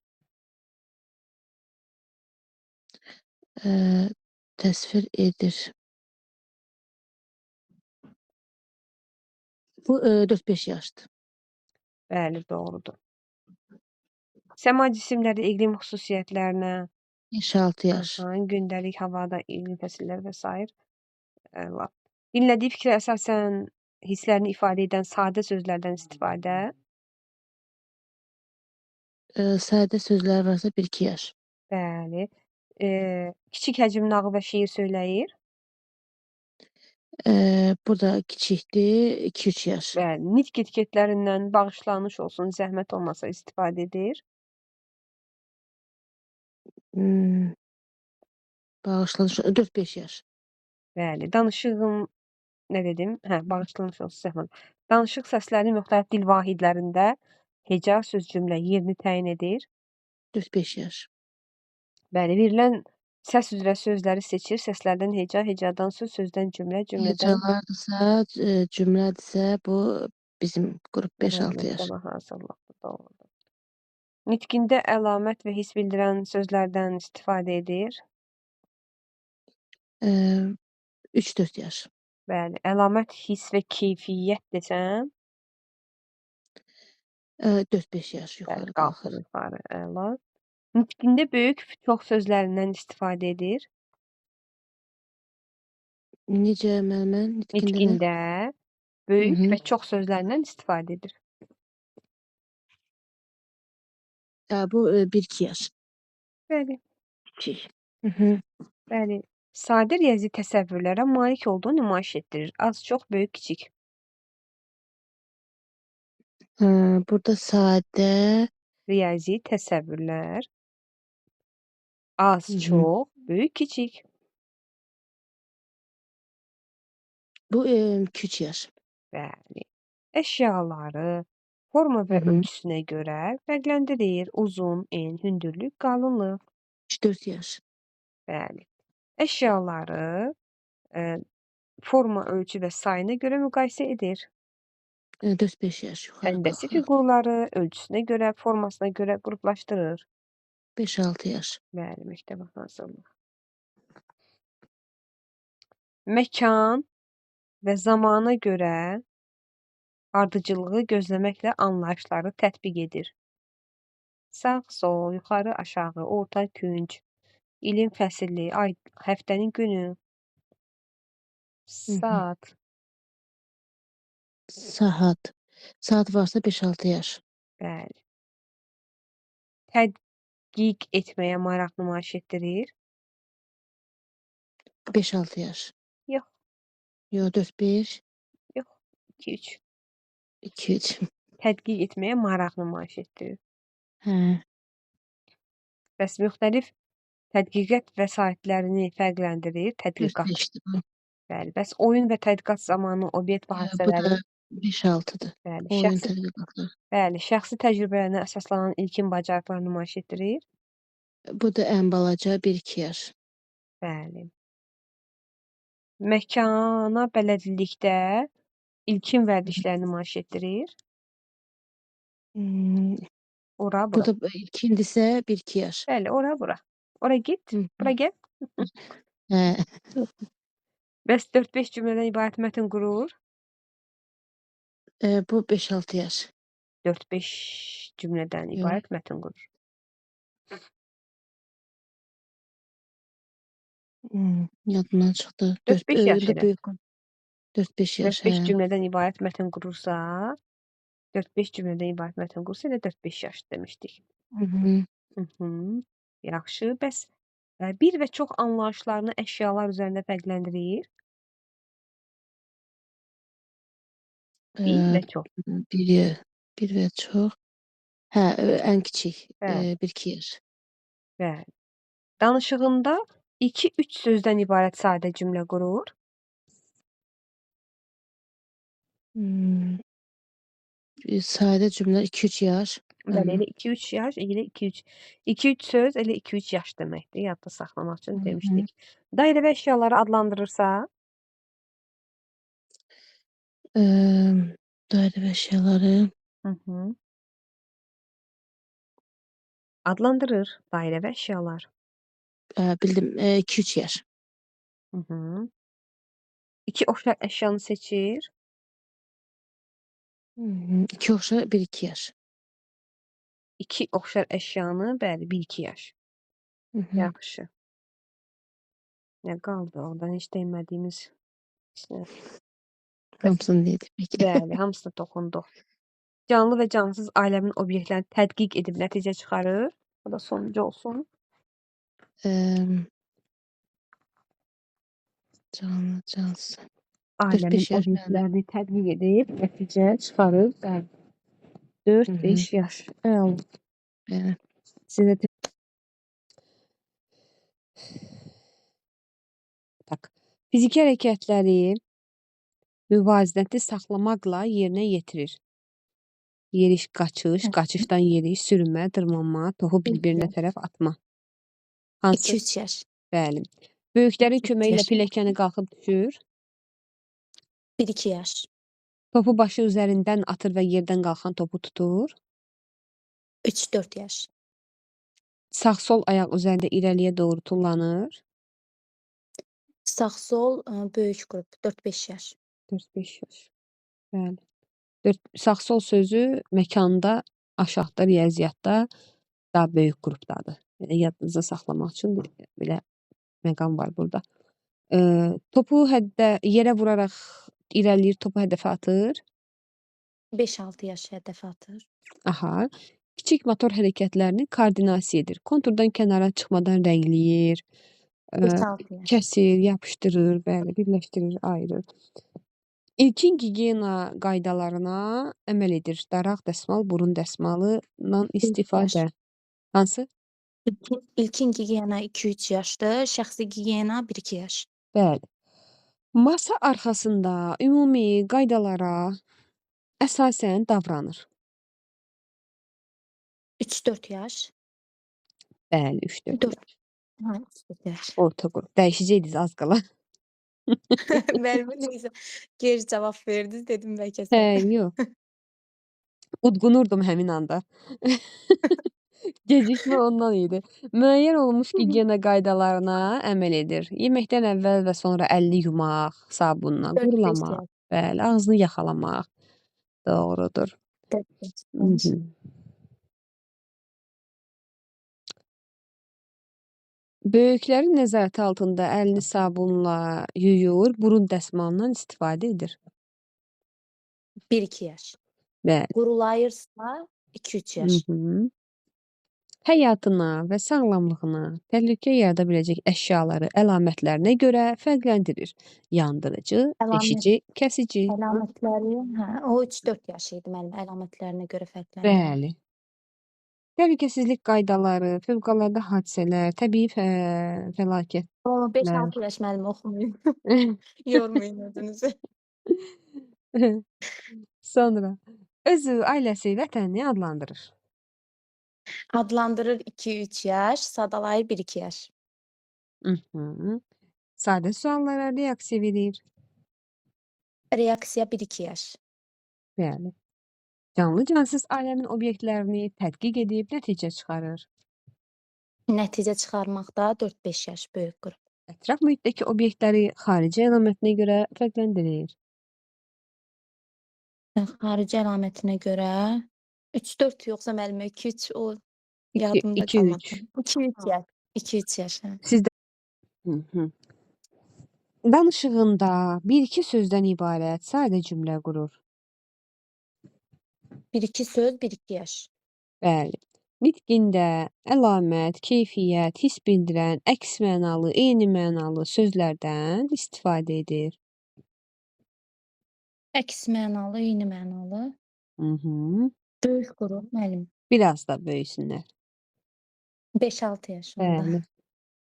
Təsvir edir. Bu 4-5 yaşdır. Bəli, doğrudur. Səma cisimləri iqlim xüsusiyyətlərinə, 5-6 yaş. gündəlik havada iqlim fəsilləri və s. Əla. Dinlədiyi fikrə əsasən hisslərini ifadə edən sadə sözlərdən istifadə. Sadə sözlər varsa 1-2 yaş. Bəli. Kiçik həcmli nağıl və şeir söyləyir. Burada kiçikdir, 2-3 yaş. Bəli. Nitq etiketlərindən bağışlanmış olsun, zəhmət olmasa istifadə edir. Bağışlanmış 4-5 yaş. Bəli. Danışığın nə dedim? Bağışlanmış olsun, zəhmət. Danışıq səslərinin müxtəlif dil vahidlərində heca, söz, cümlə yerini təyin edir. 4-5 yaş. Bəli, verilən səs üzrə sözləri seçir. Səslərdən heca, hecadan söz, sözdən cümlə, cümlədən Hecalardırsa, cümlədirsə bu bizim qrup 5-6 yaş. məktəbə hazırlıqdır, doğrudur. Nitqində əlamət və his bildirən sözlərdən istifadə edir. 3-4 yaş. Bəli, əlamət, his və keyfiyyət desəm, 4-5 yaş bəli, yuxarı qalxır qalxır. yuxarı, əla. Nitqində böyük çox sözlərindən istifadə edir. Necə müəllimə? Nitqində nə? Nitqində böyük Mhm. və çox sözlərindən istifadə edir. Bu 1-2 yaş. Bəli, Kiçik. Mhm. bəli. Sadə riyazi təsəvvürlərə malik olduğunu nümayiş etdirir. Az, çox, böyük, kiçik. Burada sadə. Riyazi təsəvvürlər az, Mhm. çox, böyük, kiçik. Bu 2-3 yaş. Bəli. Əşyaları forma və Mhm. ölçüsünə görə fərqləndirir. Uzun, en, hündürlük, qalınlıq. 3-4 yaş. Bəli. Əşyaları forma, ölçü və sayına görə müqayisə edir. 4-5 yaş yuxarı Həndəsi qalxır. fiqurları ölçüsünə görə, formasına görə qruplaşdırır. 5-6 yaş. Bəli, məktəbə hazırlıq. Məkan və zamana görə ardıcıllığı gözləməklə anlayışları tətbiq edir. Sağ, sol, yuxarı, aşağı, orta, künc, ilin fəsli, ay, həftənin günü, saat, Saat. Saat varsa 5-6 yaş. bəli. Tədqiq etməyə maraq nümayiş etdirir. 5-6 yaş. Yox, Yo 4-5, yox, 2-3. 2-3. Tədqiq etməyə maraq nümayiş etdirir. Hə. Bəs müxtəlif tədqiqat vəsaitlərini fərqləndirir. Tədqiqat. 4-5'dir bu. Bəli. Bəs oyun və tədqiqat zamanı obyekt və Bu hadisələri. da 5-6'dır. Bəli. Oyun tədqiqatları. Bəli. Şəxsi təcrübələrinə əsaslanan ilkin bacarıqlar nümayiş etdirir. Bu da ən balaca 1-2 yaş. Bəli. Məkana bələdlikdə ilkin vərdişlər nümayiş etdirir. Ora, Bu bura. da ilkindirsə 1-2 yaş. Bəli, ora, bura. Ora get, Hı. bura gəl. Hə. Bəs 4-5 cümlədən ibarət mətn qurur. Bu 5-6 yaş. 4-5 cümlədən Yox. ibarət mətn qurur. Yadımdan çıxdı. 4-5 yaş da elə. böyük. 4-5 yaş. 4-5 Hə. cümlədən ibarət mətn qurursa, 4-5 cümlədən ibarət mətn qurursa elə 4-5 yaş demişdik. Mhm. Yaxşı. Bəs bir və çox anlayışlarını əşyalar üzərində fərqləndirir. Bir və çox. Bir və çox. Hə, ən kiçik. Bəli. 1-2 yaş. Bəli. Danışığında 2-3 sözdən ibarət sadə cümlə qurur. Sadə cümlə 2-3 yaş. Bəli, elə 2-3 yaş, elə 2-3 söz, elə 2-3 yaş deməkdir. Yadda saxlamaq üçün Hı. demişdik. Dairə və əşyaları adlandırırsa, Dairə və əşyaları hı. Adlandırır dairə və əşyalar. bildim. 2-3 yaş. Hı. 2 oxşar əşyanı seçir. 2 oxşar 1-2 yaş. 2 oxşar əşyanı, bəli, 1-2 yaş. Hı -hı. Yaxşı. Nə qaldı orada heç dəymədiyimiz? İşte, Hamısını dedik peki. bəli, hamısına toxunduq. Canlı və cansız aləmin obyektlərini tədqiq edib nəticə çıxarır. Bu da sonuncu olsun. Canlı, cansız. Aləmin 4-5 yaş mənim. obyektlərini tədqiq edib nəticə çıxarır. Bəli. Hı -hı. 4-5 yaş. Əla. Bəli. Sizə tak. Fiziki hərəkətləri müvazinəti saxlamaqla yerinə yetirir. Yeriş, qaçış, qaçışdan yeriş, sürünmə, dırmanma, topu bir-birinə tərəf atma. Hansı? 2-3 yaş. Bəli. Böyüklərin 2-3 köməyi ilə yaş. pilləkəni qalxıb düşür. 1-2 yaş. Topu başı üzərindən atır və yerdən qalxan topu tutur. 3-4 yaş. Sağ-sol ayaq üzərində irəliyə doğru tullanır. Sağ-sol böyük qrup 4-5 yaş. 4-5 yaş. Bəli. Sağ-sol sözü məkanda, aşağıda, riyaziyyatda daha böyük qrupdadır. Yəni yadınızda saxlamaq üçün belə məqam var burada. Topu yerə vuraraq irəliləyir, topu hədəfə atır. 5-6 yaş hədəfə atır. Aha. Kiçik motor hərəkətlərini koordinasiya edir. Konturdan kənara çıxmadan rəngləyir, 5-6 yaş. kəsir, yapışdırır, bəli, birləşdirir, ayırır. İlkin gigiyena qaydalarına əməl edir. Daraq dəsmal, burun dəsmalından istifadə. Hansı? İlkin gigiyena 2-3 yaşdır, şəxsi gigiyena 1-2 yaş. Bəli. Masa arxasında ümumi qaydalara əsasən davranır. 3-4 yaş. Bəli, 3-4 Dörd. yaş. Ha, 3-4 yaş. Orta qrup. Dəyişəcəydiniz az qala. Mən neysə geri cavab verdiniz dedim bəlkə Hə, sən. yox. Udqunurdum həmin anda. Gecikmə ondan idi. Müəyyən olmuş gigiyena qaydalarına əməl edir. Yeməkdən əvvəl və sonra əlini yumaq, sabunla 4-5 qurulamaq, yaş. bəli, ağzını yaxalamaq. Doğrudur. 4-5 Hı yaş. -hı. Böyüklərin nəzarəti altında əlini sabunla yuyur, burun dəsmalından istifadə edir. 1-2 yaş. Bəli. Qurulayırsa 2-3 Hı yaş. -hı. Həyatına və sağlamlığına təhlükə yarada biləcək əşyaları əlamətlərinə görə fərqləndirir. Yandırıcı, deşici, kəsici. Əlamətləri, hə, o 3-4 yaş idi mənim əlamətlərinə görə fərqləndirir. Bəli. Təhlükəsizlik qaydaları, fövqəladə hadisələr, təbii fəlakət. O 5-6 yaş mənim oxumayın. Yormayın özünüzü. Sonra özü, ailəsi, vətənini adlandırır. Adlandırır 2-3 yaş, sadalayır 1-2 yaş. Hı -hı. Sadə suallara reaksiya verir. Reaksiya 1-2 yaş. Bəli. Canlı cansız aləmin obyektlərini tədqiq edib nəticə çıxarır. Nəticə çıxarmaqda 4-5 yaş böyük qrup. Ətraf mühitdəki obyektləri xarici əlamətinə görə fərqləndirir. Xarici əlamətinə görə 3-4 yoxsa müəllim 2-3 o 2-3. yadımda qalmadı. 2-3 yaş. 2-3 yaş. Hə. Sizdə danışığında 1-2 sözdən ibarət sadə cümlə qurur. 1-2 söz, 1-2 yaş. Bəli. Nitqində əlamət, keyfiyyət, hiss bildirən, əks mənalı, eyni mənalı sözlərdən istifadə edir. Əks mənalı, eyni mənalı. Hı -hı. Böyük qrup müəllim. Biraz da böyüsünlər. 5-6 yaş onda. Bəli.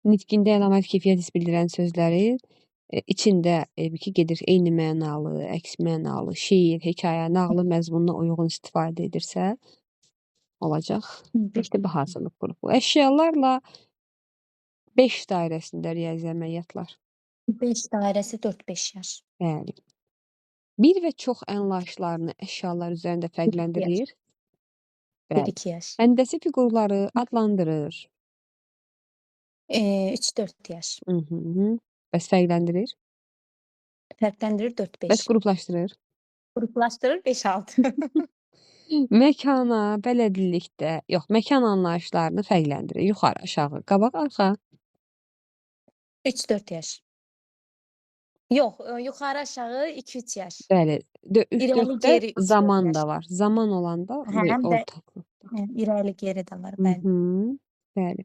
Nitqində əlamət, keyfiyyət, hiss bildirən sözləri içində ki gedir eyni mənalı, əks mənalı, şeir, hekayə, nağılı məzmununa uyğun istifadə edirsə, olacaq. Məktəbə hazırlıq qrupu. Əşyalarla 5 dairəsində riyazi əməliyyatlar. 5 dairəsi 4-5 yaş. Bəli. Bir və çox əmlaklarını əşyalar üzərində fərqləndirir. Bəli. 1-2 yaş. Həndəsi fiqurları adlandırır. 3-4 yaş. Bəs fərqləndirir? Fərqləndirir 4-5. Bəs qruplaşdırır? Qruplaşdırır 5-6. Məkana, bələdlilikdə, yox, məkan anlayışlarını fərqləndirir. Yuxarı, aşağı, qabaq, arxa. 3-4 yaş. Yox, yuxarı aşağı 2-3 yaş. Bəli. İrəli 3-4-də geri 3-4 zaman yaş. da var. Zaman olanda Həm də orta. irəli geri də var, bəli. Bəli.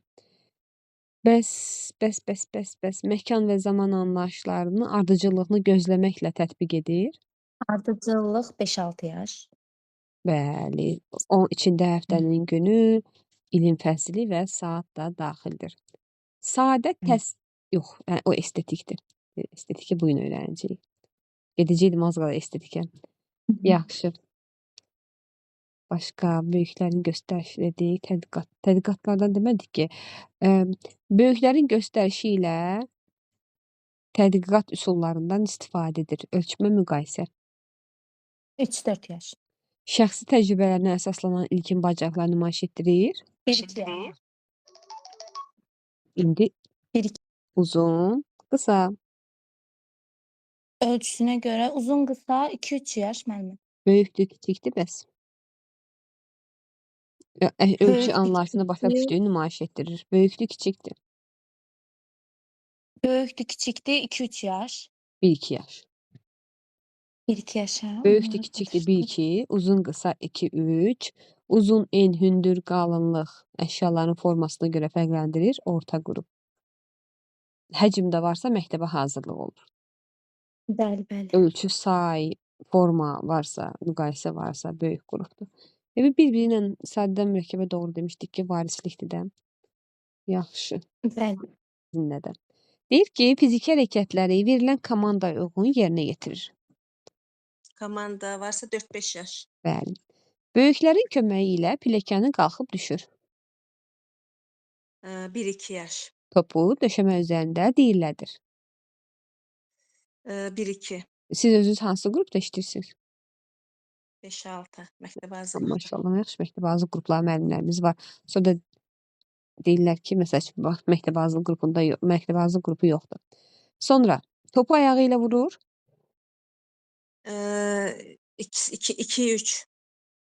Bəs məkan və zaman anlayışlarını ardıcıllığını gözləməklə tətbiq edir. Ardıcıllıq 5-6 yaş. Bəli. O içində həftənin günü, ilin fəsli və saat da daxildir. Sadə yox, yəni o estetikdir. Estetiki bu gün öyrənəcəyik. Gedəcəydim az qala estetikə. Yaxşı. Başqa böyüklərin göstərişi dedik, tədqiqatlardan demədik ki, böyüklərin göstərişi ilə tədqiqat üsullarından istifadə edir. Ölçmə, müqayisə. 3-4 yaş. Şəxsi təcrübələrinə əsaslanan ilkin bacarıqlar nümayiş etdirir. 1-2 yaş. İndi 1-2. uzun, qısa. Ölçüsünə görə uzun qısa 2-3 yaş müəllimə. Böyükdür, kiçikdir bəs. Ölçü Böyükdür, anlayışını başa kiçikdir. düşdüyünü nümayiş etdirir. Böyükdür, kiçikdir. Böyükdür, kiçikdir 2-3 yaş. 1-2 yaş. 1-2 yaş. hə, Böyükdür, onları kiçikdir qarışdırdım. 1-2, uzun qısa 2-3, uzun en, hündür, qalınlıq əşyaların formasına görə fərqləndirir. Orta qrup. Həcmdə varsa məktəbə hazırlıq olur. Bəli, bəli. Ölçü, say, forma varsa, müqayisə varsa böyük qrupdur. Bir-biri ilə sadədən mürəkkəbə doğru demişdik ki, varislikdir də. Yaxşı. Bəli. Sizinlə də. Deyir ki, fiziki hərəkətləri verilən komandaya uyğun yerinə yetirir. Komanda varsa 4-5 yaş. Bəli. Böyüklərin köməyi ilə pilləkəni qalxıb düşür. 1-2 yaş. Topu döşəmə üzərində diyirlədir. 1-2, Siz özünüz hansı qrupda işləyirsiniz? 5-6 məktəbə hazırlıqdır. Maşallah, yaxşı məktəbə hazırlıq qrupları müəllimlərimiz var. Sonra da deyirlər ki, məsəl üçün, bax, məktəbə hazırlıq qrupunda məktəbə hazırlıq qrupu yoxdur. Sonra topu ayağı ilə vurur. 2-3.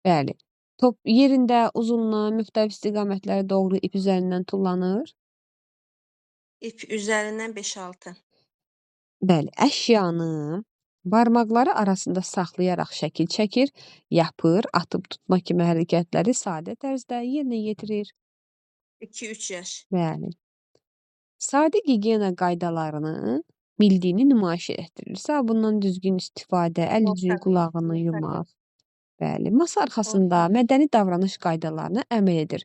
Bəli. Top yerində uzunluğa, müxtəlif istiqamətlərə doğru ip üzərindən tullanır. İp üzərindən 5-6. Bəli, əşyanı barmaqları arasında saxlayaraq şəkil çəkir, yapır, atıb tutma kimi hərəkətləri sadə tərzdə yerinə yetirir. 2-3 yaş. Bəli. Sadə gigiyena qaydalarını bildiyini nümayiş etdirir. Sabundan düzgün istifadə, əl üzünü, qulağını yumaq. Bəli. Masa arxasında mədəni davranış qaydalarına əməl edir.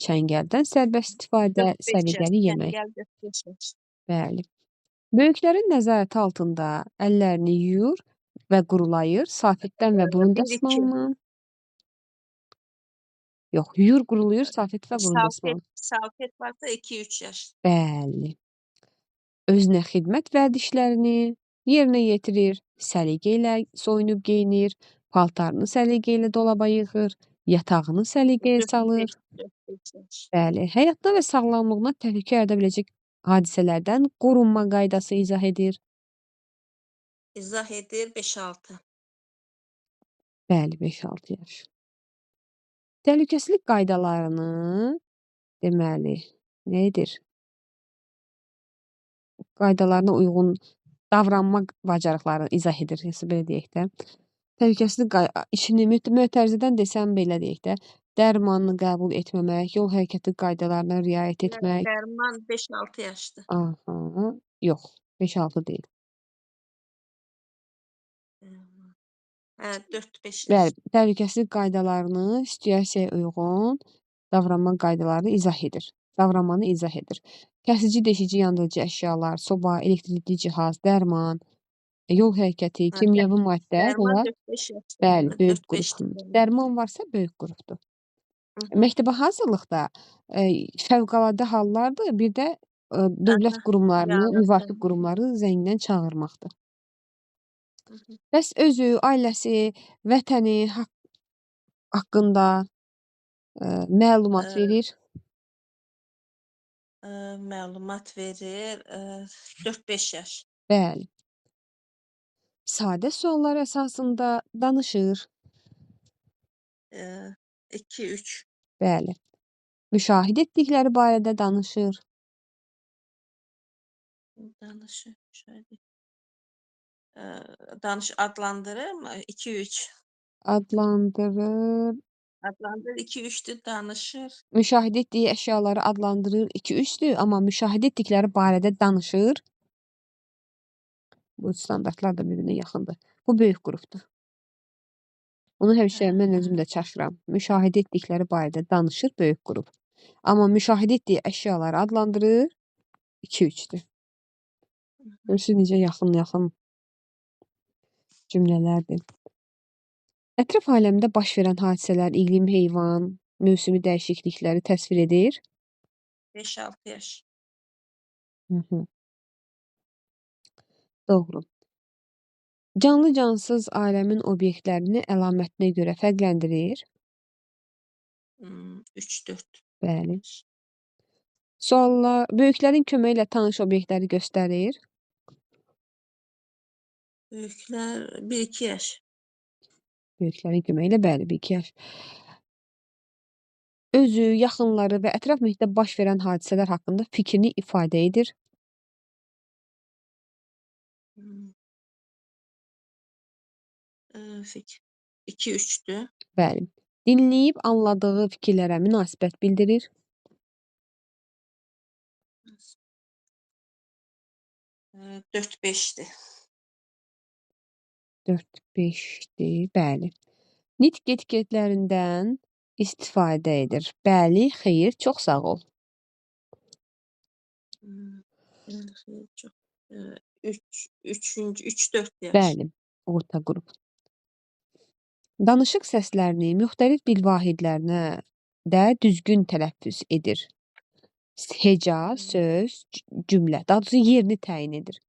Çəngəldən sərbəst istifadə, 4-5 yaş. səliqəli yemək. Gəl 4-5 yaş. Bəli. Böyüklərin nəzarəti altında əllərini yuyur və qurulayır. Salfetdən və burun 1-2. dəsmalından. Yox, yuyur, quruluyur, salfet və burun dəsmalı. Salfet varsa 2-3 yaş. Bəli. Özünə xidmət vərdişlərini yerinə yetirir. Səliqə ilə soyunub geyinir. Paltarını səliqə ilə dolaba yığır. Yatağını səliqəyə salır. 4-5 yaş. Bəli. Həyatına və sağlamlığına təhlükə yarada biləcək hadisələrdən qorunma qaydası izah edir. İzah edir 5-6. Bəli, 5-6 yaş. Təhlükəsizlik qaydalarını deməli, nə edir? Qaydalarına uyğun davranma bacarıqlarını izah edir, belə deyək də. Təhlükəsizlik işini mötərizədən desəm belə deyək də, dərmanını qəbul etməmək, yol hərəkəti qaydalarına riayət etmək. Dərman 5-6 yaşdır. Aha, yox, 5-6 deyil. 4-5 yaş. Bəli, təhlükəsizlik qaydalarını situasiyaya uyğun davranma qaydalarını izah edir. Davranmanı izah edir. Kəsici, deşici, yandırıcı əşyalar, soba, elektrikli cihaz, dərman, yol hərəkəti, kimyəvi maddə Dərman bunlar 4-5 yaş. bəli, böyük 4-5 qrupdur. Dərman varsa böyük qrupdur. Mhm, Məktəbə hazırlıqda fövqəladə hallardır, bir də dövlət aha, qurumlarını, müvafiq yardım. qurumları zəngdən çağırmaqdır. Mhm. Bəs özü, ailəsi, vətəni haqqında məlumat Eee, verir. Məlumat verir. 4-5 yaş. Bəli. Sadə suallar əsasında danışır. 2-3 Bəli. Müşahidə etdikləri barədə danışır. danışır. Şöyle. Adlandırır mı? 2-3. Adlandırır. Adlandırır. 2-3'tü danışır. Müşahidə etdiyi əşyaları adlandırır. 2-3'dür, amma müşahidə etdikləri barədə danışır. Bu standartlar da bir-birinə yaxındır. Bu böyük qrupdur. Bunu həmişə mən özüm də çaşıram. Müşahidə etdikləri barədə danışır böyük qrup. Amma müşahidə etdiyi əşyaları adlandırır 2-3'dür. Görürsünüz necə yaxın-yaxın cümlələrdir. Ətraf aləmdə baş verən hadisələr, iqlim, heyvan, mövsümi dəyişiklikləri təsvir edir. 5-6 yaş. Hı -hı. Doğru. Canlı cansız aləmin obyektlərini əlamətinə görə fərqləndirir. 3-4 Bəli. yaş. Suallar, böyüklərin köməyi ilə tanış obyektləri göstərir. Büyükler 1-2 yaş. Böyüklərin köməyi ilə bəli, 1-2 yaş. Özü, yaxınları və ətraf mühitdə baş verən hadisələr haqqında fikrini ifadə edir. Hmm, 2-3'tü. Bəli. Dinləyib anladığı fikirlərə münasibət bildirir. 4-5'ti. 4-5'dir, bəli. Nitq etiketlərindən istifadə edir. Bəli, xeyir, çox sağ ol. Çok. 3-4 yaş. Bəli, orta qrup. Danışıq səslərini müxtəlif dil vahidlərinə də düzgün tələffüz edir. Heca, söz, cümlə. Daha doğrusu yerini təyin edir.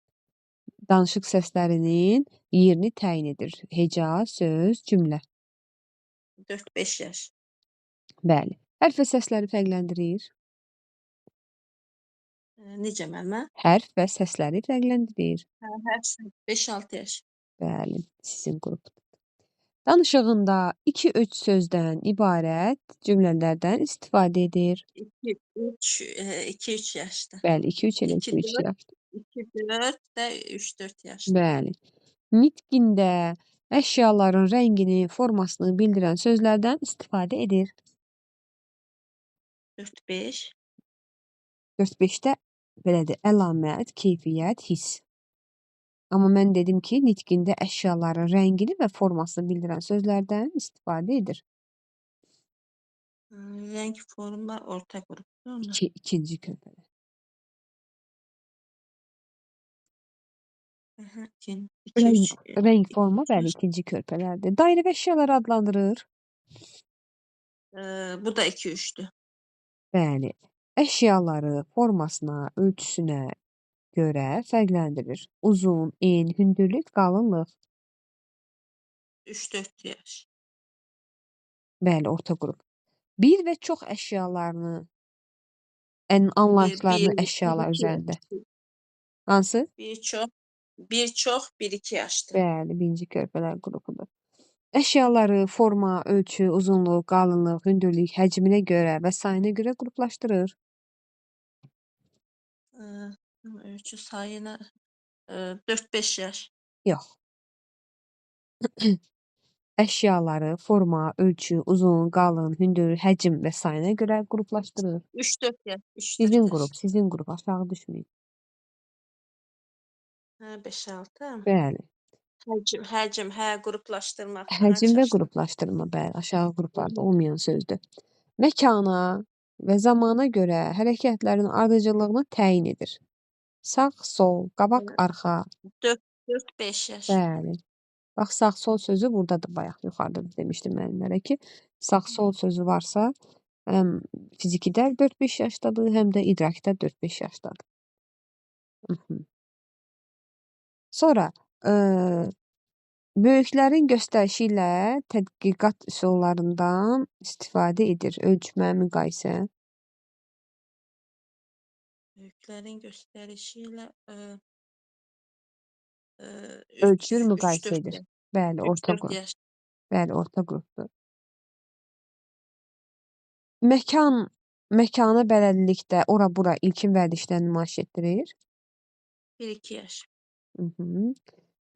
Danışıq səslərinin yerini təyin edir. Heca, söz, cümlə. 4-5 yaş. Bəli. Hərf və səsləri fərqləndirir. Necə müəllimə? Hərf və səsləri fərqləndirir. Hər 5-6 yaş. Bəli, sizin qrup. Danışığında 2-3 sözdən ibarət cümlələrdən istifadə edir. 2-3 yaşda. Bəli, 2-3 elə 2-3 2-4 yaş. 2-4 də 3-4 yaşda. Bəli. Nitqində əşyaların rəngini, formasını bildirən sözlərdən istifadə edir. 4-5. 4-5-də belədir, əlamət, keyfiyyət, hiss. Amma mən dedim ki, nitqində əşyaların rəngini və formasını bildirən sözlərdən istifadə edir. Renk forma orta gruptur onlar. İkinci körpələr. Rəng forma, bəli, ikinci körpələrdir. Dairəvi əşyaları adlandırır. Bu da 2-3'tü. Bəli. Əşyaları formasına, ölçüsünə görə fərqləndirir. Uzun, en, hündürlük, qalınlıq. 3-4 yaş. Bəli, orta qrup. Bir və çox əşyalarını, anlayışlarını əşyalar üzərində. Hansı? Bir çox, 1-2 yaşdır. Bəli, birinci körpələr qrupudur. Əşyaları forma, ölçü, uzunluq, qalınlıq, hündürlük, həcminə görə və sayına görə qruplaşdırır. Ölçü sayına 4-5 yaş. Yox. Əşyaları forma, ölçü, uzun, qalın, hündür, həcm və sayına görə qruplaşdırır. 3-4 yaş. 3-4 Sizin yaş. qrup, sizin qrup aşağı düşməyin. 5-6. Bəli. Həcm, qruplaşdırmaq. Həcm və qruplaşdırma, bəli, aşağı qruplarda olmayan sözdür. Məkana və zamana görə hərəkətlərin ardıcıllığını təyin edir. Sağ, sol, qabaq, arxa. 4-5 yaş. Bəli. Bax, sağ-sol sözü buradadır bayaq, yuxarıda da demişdim müəllimlərə ki, sağ-sol sözü varsa, həm fizikdə 4-5 yaşdadır, həm də idrakda 4-5 yaşdadır. Mhm. Sonra, böyüklərin göstərişi ilə tədqiqat üsullarından istifadə edir. Ölçmə, müqayisə. Böyüklərin göstərişi ilə Ölçür, 3-4 müqayisə edir. yaş. Bəli, orta 3-4 qrup. yaş. Bəli, orta qrupdur. Məkana bələdlikdə ora-bura ilkin vərdişlərini nümayiş etdirir. 1-2 yaş. Mhm.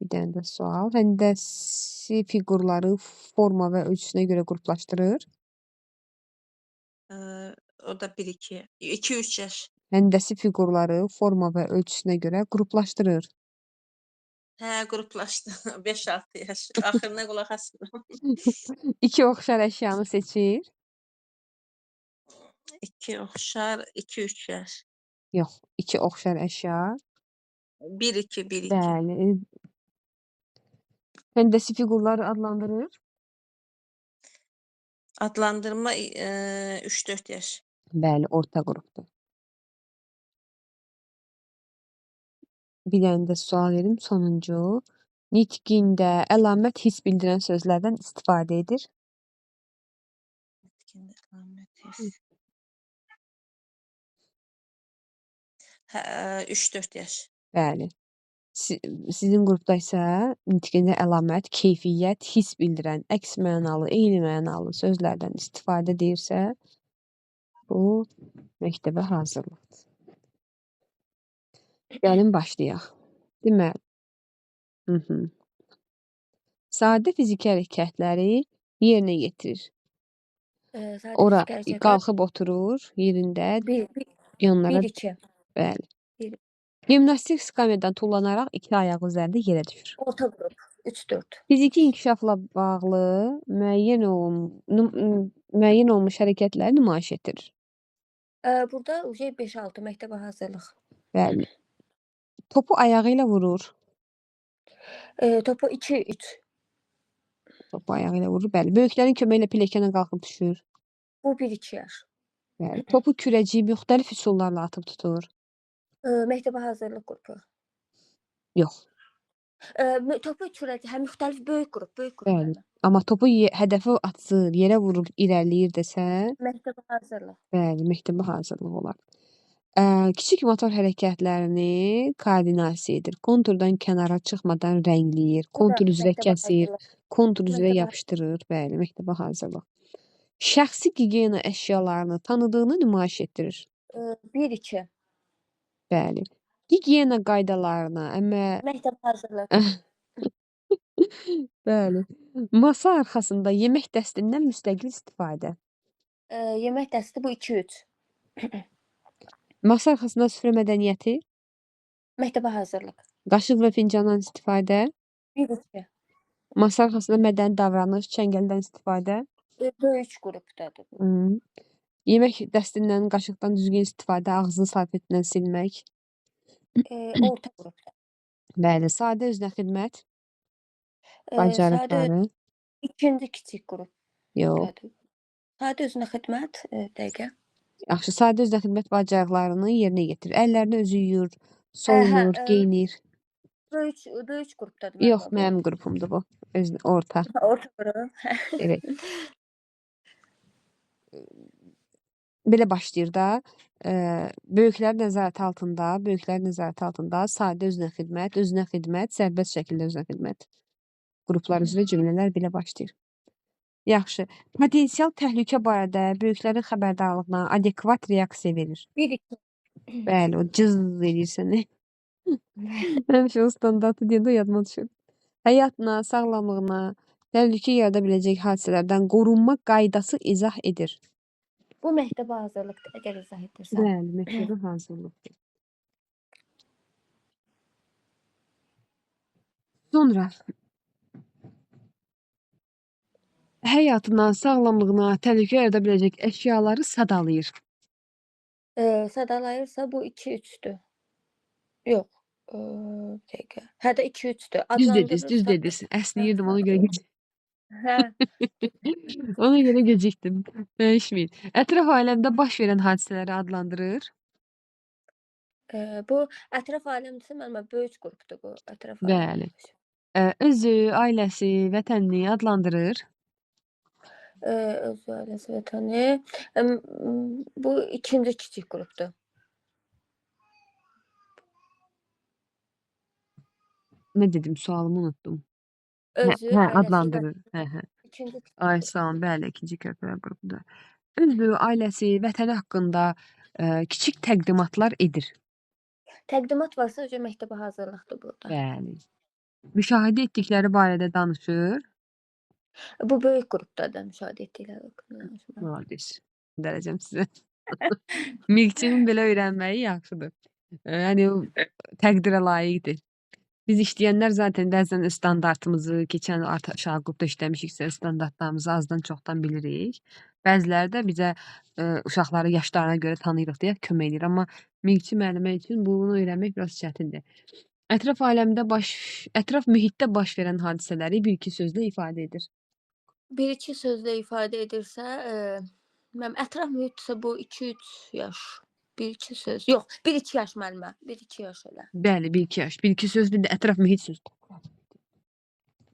Bir dənə də sual. Həndəsi fiqurları forma və ölçüsünə görə qruplaşdırır. O da 1-2, 2-3 yaş. Həndəsi fiqurları forma və ölçüsünə görə qruplaşdırır. Hə, qruplaşdı. 5-6 yaş. Axırına qulaq asmıram. 2 oxşar əşyanı seçir. 2 oxşar, 2-3 yaş. Yox, 2 oxşar əşya. 1-2, 1-2. Bəli. Həndəsi fiqurları adlandırır. Adlandırma 3-4 yaş. Bəli, orta qrupdur. Bir dənə də sual verim, sonuncu. Nitqində əlamət hiss bildirən sözlərdən istifadə edir. Nitqində əlamət hiss. Hə, 3-4 yaş. Bəli. Sizin qrupda isə nitqində əlamət, keyfiyyət, hiss bildirən, əks mənalı, eyni mənalı sözlərdən istifadə edirsə, bu məktəbə hazırlıqdır. Gəlin başlayaq. Deməli, sadə fiziki hərəkətləri yerinə yetirir. Sadə Ora fiziki hərəkətlər qalxıb oturur yerində, 1 yanlara 2 bəli. Bir. Gimnastik skamyadan tullanaraq 2 ayağı üzərində yerə düşür. orta qrup 3-4. Fiziki inkişafla bağlı müəyyən olmuş hərəkətləri nümayiş etdirir. Burada 5-6 məktəbə hazırlıq. Bəli. Topu ayağı ilə vurur. Topu 2-3. Topu ayağı ilə vurur. Bəli. Böyüklərin köməyi ilə pilləkənə qalxıb düşür. Bu 1-2 yaş. Bəli. Topu kürəciyi müxtəlif üsullarla atıb tutur. Məktəbə hazırlıq qrupu. Yox. Topu kürəci, hə müxtəlif böyük qrup Bəli. yəni. Amma topu hədəfə atır, yerə vurur, irəliləyir desə, Məktəbə hazırlıq. bəli, məktəbə hazırlıq olar. Kiçik motor hərəkətlərini koordinasiya edir. Konturdan kənara çıxmadan rəngləyir, Bu da kontur üzrə məktəbə kəsir, hazırlıq. kontur üzrə Məktəbə yapışdırır. Bəli, məktəbə hazırlıq. Şəxsi gigiyena əşyalarını tanıdığını nümayiş etdirir. 1-2. Bəli. Gigiyena qaydalarına, Məktəbə hazırlıq. bəli. Masa arxasında yemək dəstindən müstəqil istifadə. Yemək dəsti bu 2-3. Masa arxasında süfrə mədəniyyəti, Məktəbə hazırlıq. qaşıq və fincandan istifadə, 1-2. masa arxasında mədəni davranış, çəngəldən istifadə, Böyük qrupdadır. yemək dəstindən, qaşıqdan düzgün istifadə, ağzını salfetindən silmək. Orta qrupda. Bəli, sadə özünə xidmət, Sadə bacarıqları. ikinci kiçik qrup. Yox. Sadə özünə xidmət, dəqiqə. Yaxşı, sadə özünə xidmət bacarıqlarını yerinə yetirir. Əllərini özü yuyur, soyunur, geyinir. Böyük qrupdadır. Yox, mənim qrupumdur bu. Orta. Orta qrup. Evet. Belə başlayır da. Böyüklər nəzarət altında sadə özünə xidmət, sərbəst şəkildə özünə xidmət. Qruplar üzrə cümlələr belə başlayır. Yaxşı. Potensial təhlükə barədə böyüklərin xəbərdarlığına adekvat reaksiya verir. 1-2. Bəli, o cız eləyir səni. Həmişə o standartı deyəndə o yadıma düşür. Həyatına, sağlamlığına təhlükə yarada biləcək hadisələrdən qorunma qaydası izah edir. Bu məktəbə hazırlıqdır, əgər izah edirsən. Bəli, məktəbə hazırlıqdır. Sonra həyatına, sağlamlığına təhlükə yarada biləcək əşyaları sadalayır. Sadalayırsa bu 2-3'dür. Yox. Bir dəqiqə. Hə də 2-3-dür. Düz dediniz, düz Adlandırırsa dediniz. Əsnəyirdim, ona görə hə, ona görə gecikdim. Dəyişməyin. Ətraf aləmdə baş verən hadisələri adlandırır. bu ətraf aləmdirsə mənim böyük qrupdur bu ətraf Bəli. aləm. Özü, ailəsi, vətənini adlandırır. Öz ailəsi vətəni. Bu ikinci kiçik qrupdur. Nə dedim, sualımı unutdum. Özü, Hə, ailəsi adlandırır. vətəni. Hə. İkinci kiçik Ay qrup. sağ olun, bəli, ikinci körpələr qrupudur. Özü, ailəsi, vətəni haqqında kiçik təqdimatlar edir. Təqdimat varsa öcə məktəbə hazırlıqdır burada. Bəli. Müşahidə etdikləri barədə danışır. Bu böyük qrupdadır müşahidə etdikləri haqqında danışmaq. Mühadis. Dərəcəm sizə. Milçinin belə öyrənməyi yaxşıdır. Yəni təqdirə layiqdir. Biz işləyənlər zaten bəzən öz standartımızı, keçən aşağı qrupda işləmişiksə standartlarımızı azdan çoxdan bilirik. Bəziləri də bizə uşaqları yaşlarına görə tanıyırıq deyə kömək edir. Amma Milçi müəllimə üçün bunu öyrənmək biraz çətindir. Ətraf mühitdə baş verən hadisələri bir-iki sözlə ifadə edir. Bir-iki sözlə ifadə edirsə, mənim ətraf mühitsə bu 2-3 yaş. 1-2 söz. Yox, 1-2 yaş müəllimə. 1-2 yaş elə. Bəli, bir-iki yaş. Bir-iki söz, bir də ətraf mühit söz.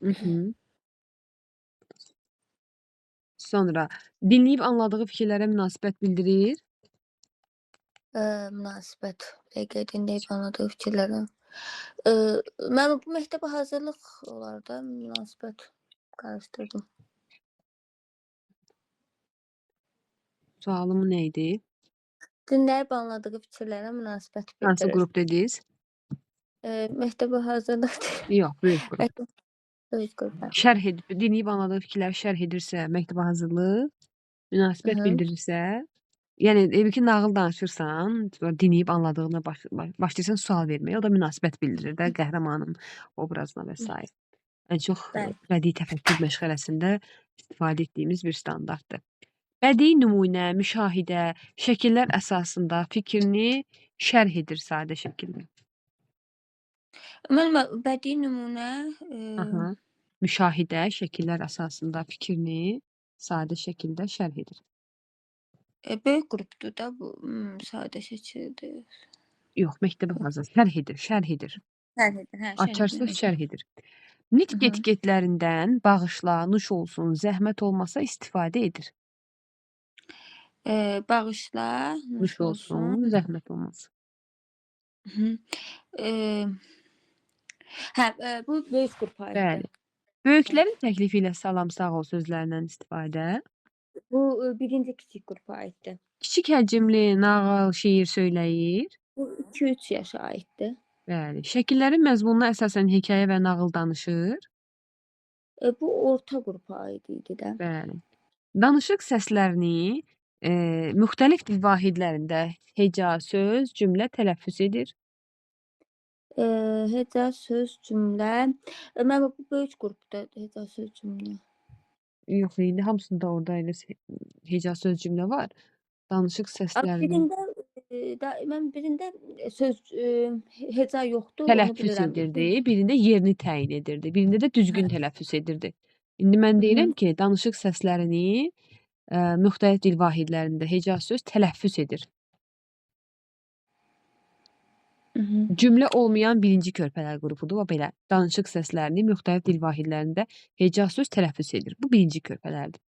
Mhm. Sonra dinləyib anladığı fikirlərə münasibət bildirir. Münasibət. Dəqiqə dinləyib anladığı fikirlərə. Mən bu məktəbə hazırlıq olar da münasibət qarışdırdım. Sualım nə idi? Dinləyib anladığı fikirlərə münasibət Hansı bildirir. qrup dediniz? Məktəbə hazırlıq Yox, böyük qrup. böyük qruplar. Dinləyib anladığı fikirləri şərh edirsə, məktəbə hazırlıq, münasibət Hı. bildirirsə, yəni ki, nağıl danışırsan, dinləyib anladığına başlayırsan sual verməyə, o da münasibət bildirir də qəhrəmanın obrazına və s. Ən çox Bəli. bədii təfəkkür məşğələsində istifadə etdiyimiz bir standartdır. Bədii nümunə, müşahidə, şəkillər əsasında fikrini şərh edir sadə şəkildə. Mən bədii nümunə Aha. Müşahidə, şəkillər əsasında fikrini sadə şəkildə şərh edir. böyük qrupdur da bu sadə şəkildir. Yox, məktəbə hazır. Şərh edir, şərh edir. Şərh edir, hə, Açar söz edir. şərh edir. Nitq Hı. etiketlərindən bağışla, nuş olsun, zəhmət olmasa istifadə edir. Bağışla, Nuş olsun, zəhmət olmasa. Hı. Hə, bu böyük qrupa aiddir. Bəli. Böyüklərin təklifi ilə salam sağ ol sözlərindən istifadə. Bu birinci kiçik qrupa aiddir. Kiçik həcmli nağıl, şeir söyləyir. Bu 2-3 yaşa aiddir. Bəli. Şəkillərin məzmununa əsasən hekayə və nağıl danışır. Bu orta qrupa aid idi də. Bəli. Danışıq səslərini müxtəlif dil vahidlərində heca, söz, cümlə tələffüz edir. Heca, söz, cümlə. Mən bu böyük qrupda heca, söz, cümlə. Yox, indi hamısında orada elə heca, söz, cümlə var. Danışıq səslərini Mən birində söz heca yoxdur, onu tələffüz bilirəm. edirdi, birində yerini təyin edirdi, birində də düzgün tələffüz edirdi. İndi mən deyirəm ki, danışıq səslərini müxtəlif dil vahidlərində heca, söz tələffüz edir. Cümlə olmayan birinci körpələr qrupudur. O belə danışıq səslərini müxtəlif dil vahidlərində heca, söz tələffüz edir. Bu birinci körpələrdir.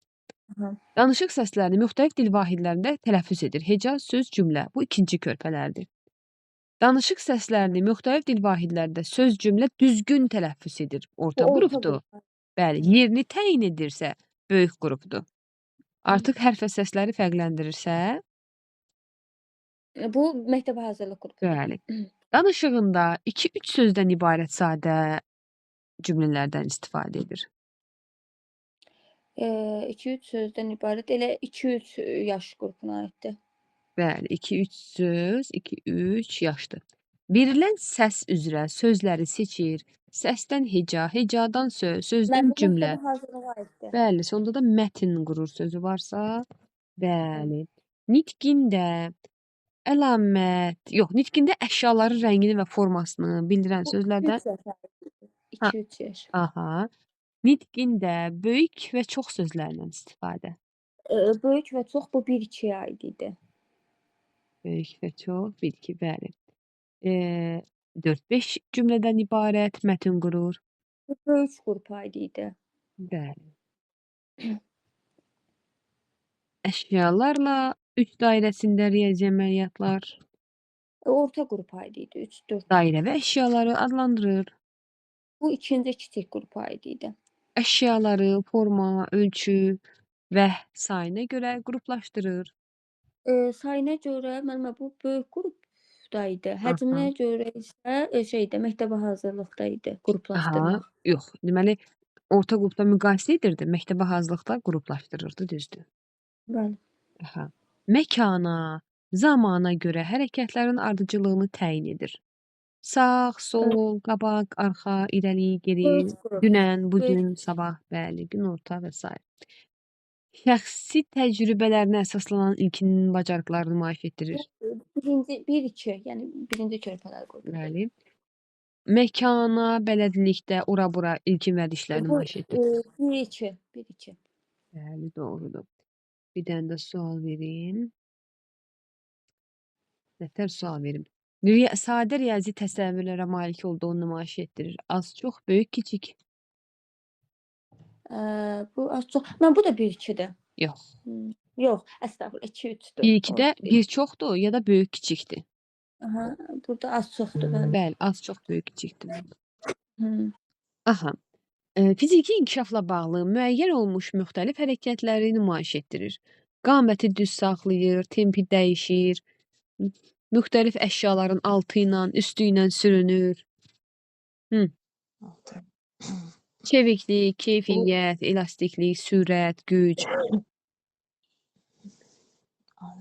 Hı. Danışıq səslərini müxtəlif dil vahidlərində tələffüz edir. Heca, söz, cümlə. Bu ikinci körpələrdir. Danışıq səslərini müxtəlif dil vahidlərində söz, cümlə düzgün tələffüz edir. Orta qrupdur. Bəli, yerini təyin edirsə böyük qrupdur. Artıq hərf və səsləri fərqləndirirsə, Bu məktəbə hazırlıq qrupudur. bəli. Danışığında 2-3 sözdən ibarət sadə cümlələrdən istifadə edir. 2-3 sözdən ibarət elə 2-3 yaş qrupuna aiddir. Bəli, 2-3 söz, 2-3 yaşdır. Verilən səs üzrə sözləri seçir. Səsdən heca, hecadan söz, sözdən cümlə. Məktəbə hazırlığa aiddir. Bəli, sonda da mətn qurur sözü varsa. Bəli. Nitqin də əlamət, yox, nitqində əşyaların rəngini və formasını bildirən sözlərdən 3 yaş. Ha. 2-3 yaş. aha. Nitqində böyük və çox sözlərindən istifadə. Böyük və çox bu 1-2-yə aid idi. Böyük və çox, 1-2, bəli. 4-5 cümlədən ibarət mətn qurur. Bu böyük qrupa aid idi. Bəli. Əşyalarla 3 dairəsində riyazi əməliyyatlar Orta qrupa aid idi. 3-4. dairəvi əşyaları adlandırır. Bu ikinci kiçik qrupa aid idi. Əşyaları forma, ölçü və sayına görə qruplaşdırır. Sayına görə mənim bu böyük qrupda idi. Həcminə görə isə şeydə məktəbə hazırlıqda idi Aha, qruplaşdırmaq. yox. Deməli, orta qrupda müqayisə edirdi, məktəbə hazırlıqda qruplaşdırırdı, düzdür. Bəli. Aha. Məkana, zamana görə hərəkətlərin ardıcıllığını təyin edir. Sağ, sol, qabaq, arxa, irəli, geri, Böyük qrup. dünən, bu gün, sabah, bəli, günorta və s. Şəxsi təcrübələrinə əsaslanan ilkin bacarıqlarını nümayiş etdirir. Birinci 1-2, yəni birinci körpələr qrupu. Bəli. Məkana, bələdlikdə, ora-bura ilkin vərdişlər Bu nümayiş etdirir. 1-2, 1-2. Bəli, doğrudur. Bir dənə də sual verim. Nətər sual verim? Sadə riyazi təsəvvürlərə malik olduğunu nümayiş etdirir. Az, çox, böyük, kiçik. Bu az çox. Mən bu da 1-2-dir. Yox. Yox, əstəğfurullah 2-3-dür. 1-2-də bir çoxdur ya da böyük, kiçikdir. Aha, burada az çoxdur bəli. Bəli, az, çox, böyük, kiçikdir. Hı. Aha. Fiziki inkişafla bağlı müəyyən olmuş müxtəlif hərəkətləri nümayiş etdirir. Qaməti düz saxlayır, tempi dəyişir, müxtəlif əşyaların altı ilə, üstü ilə sürünür. Çeviklik, keyfiyyət, elastiklik, sürət, güc.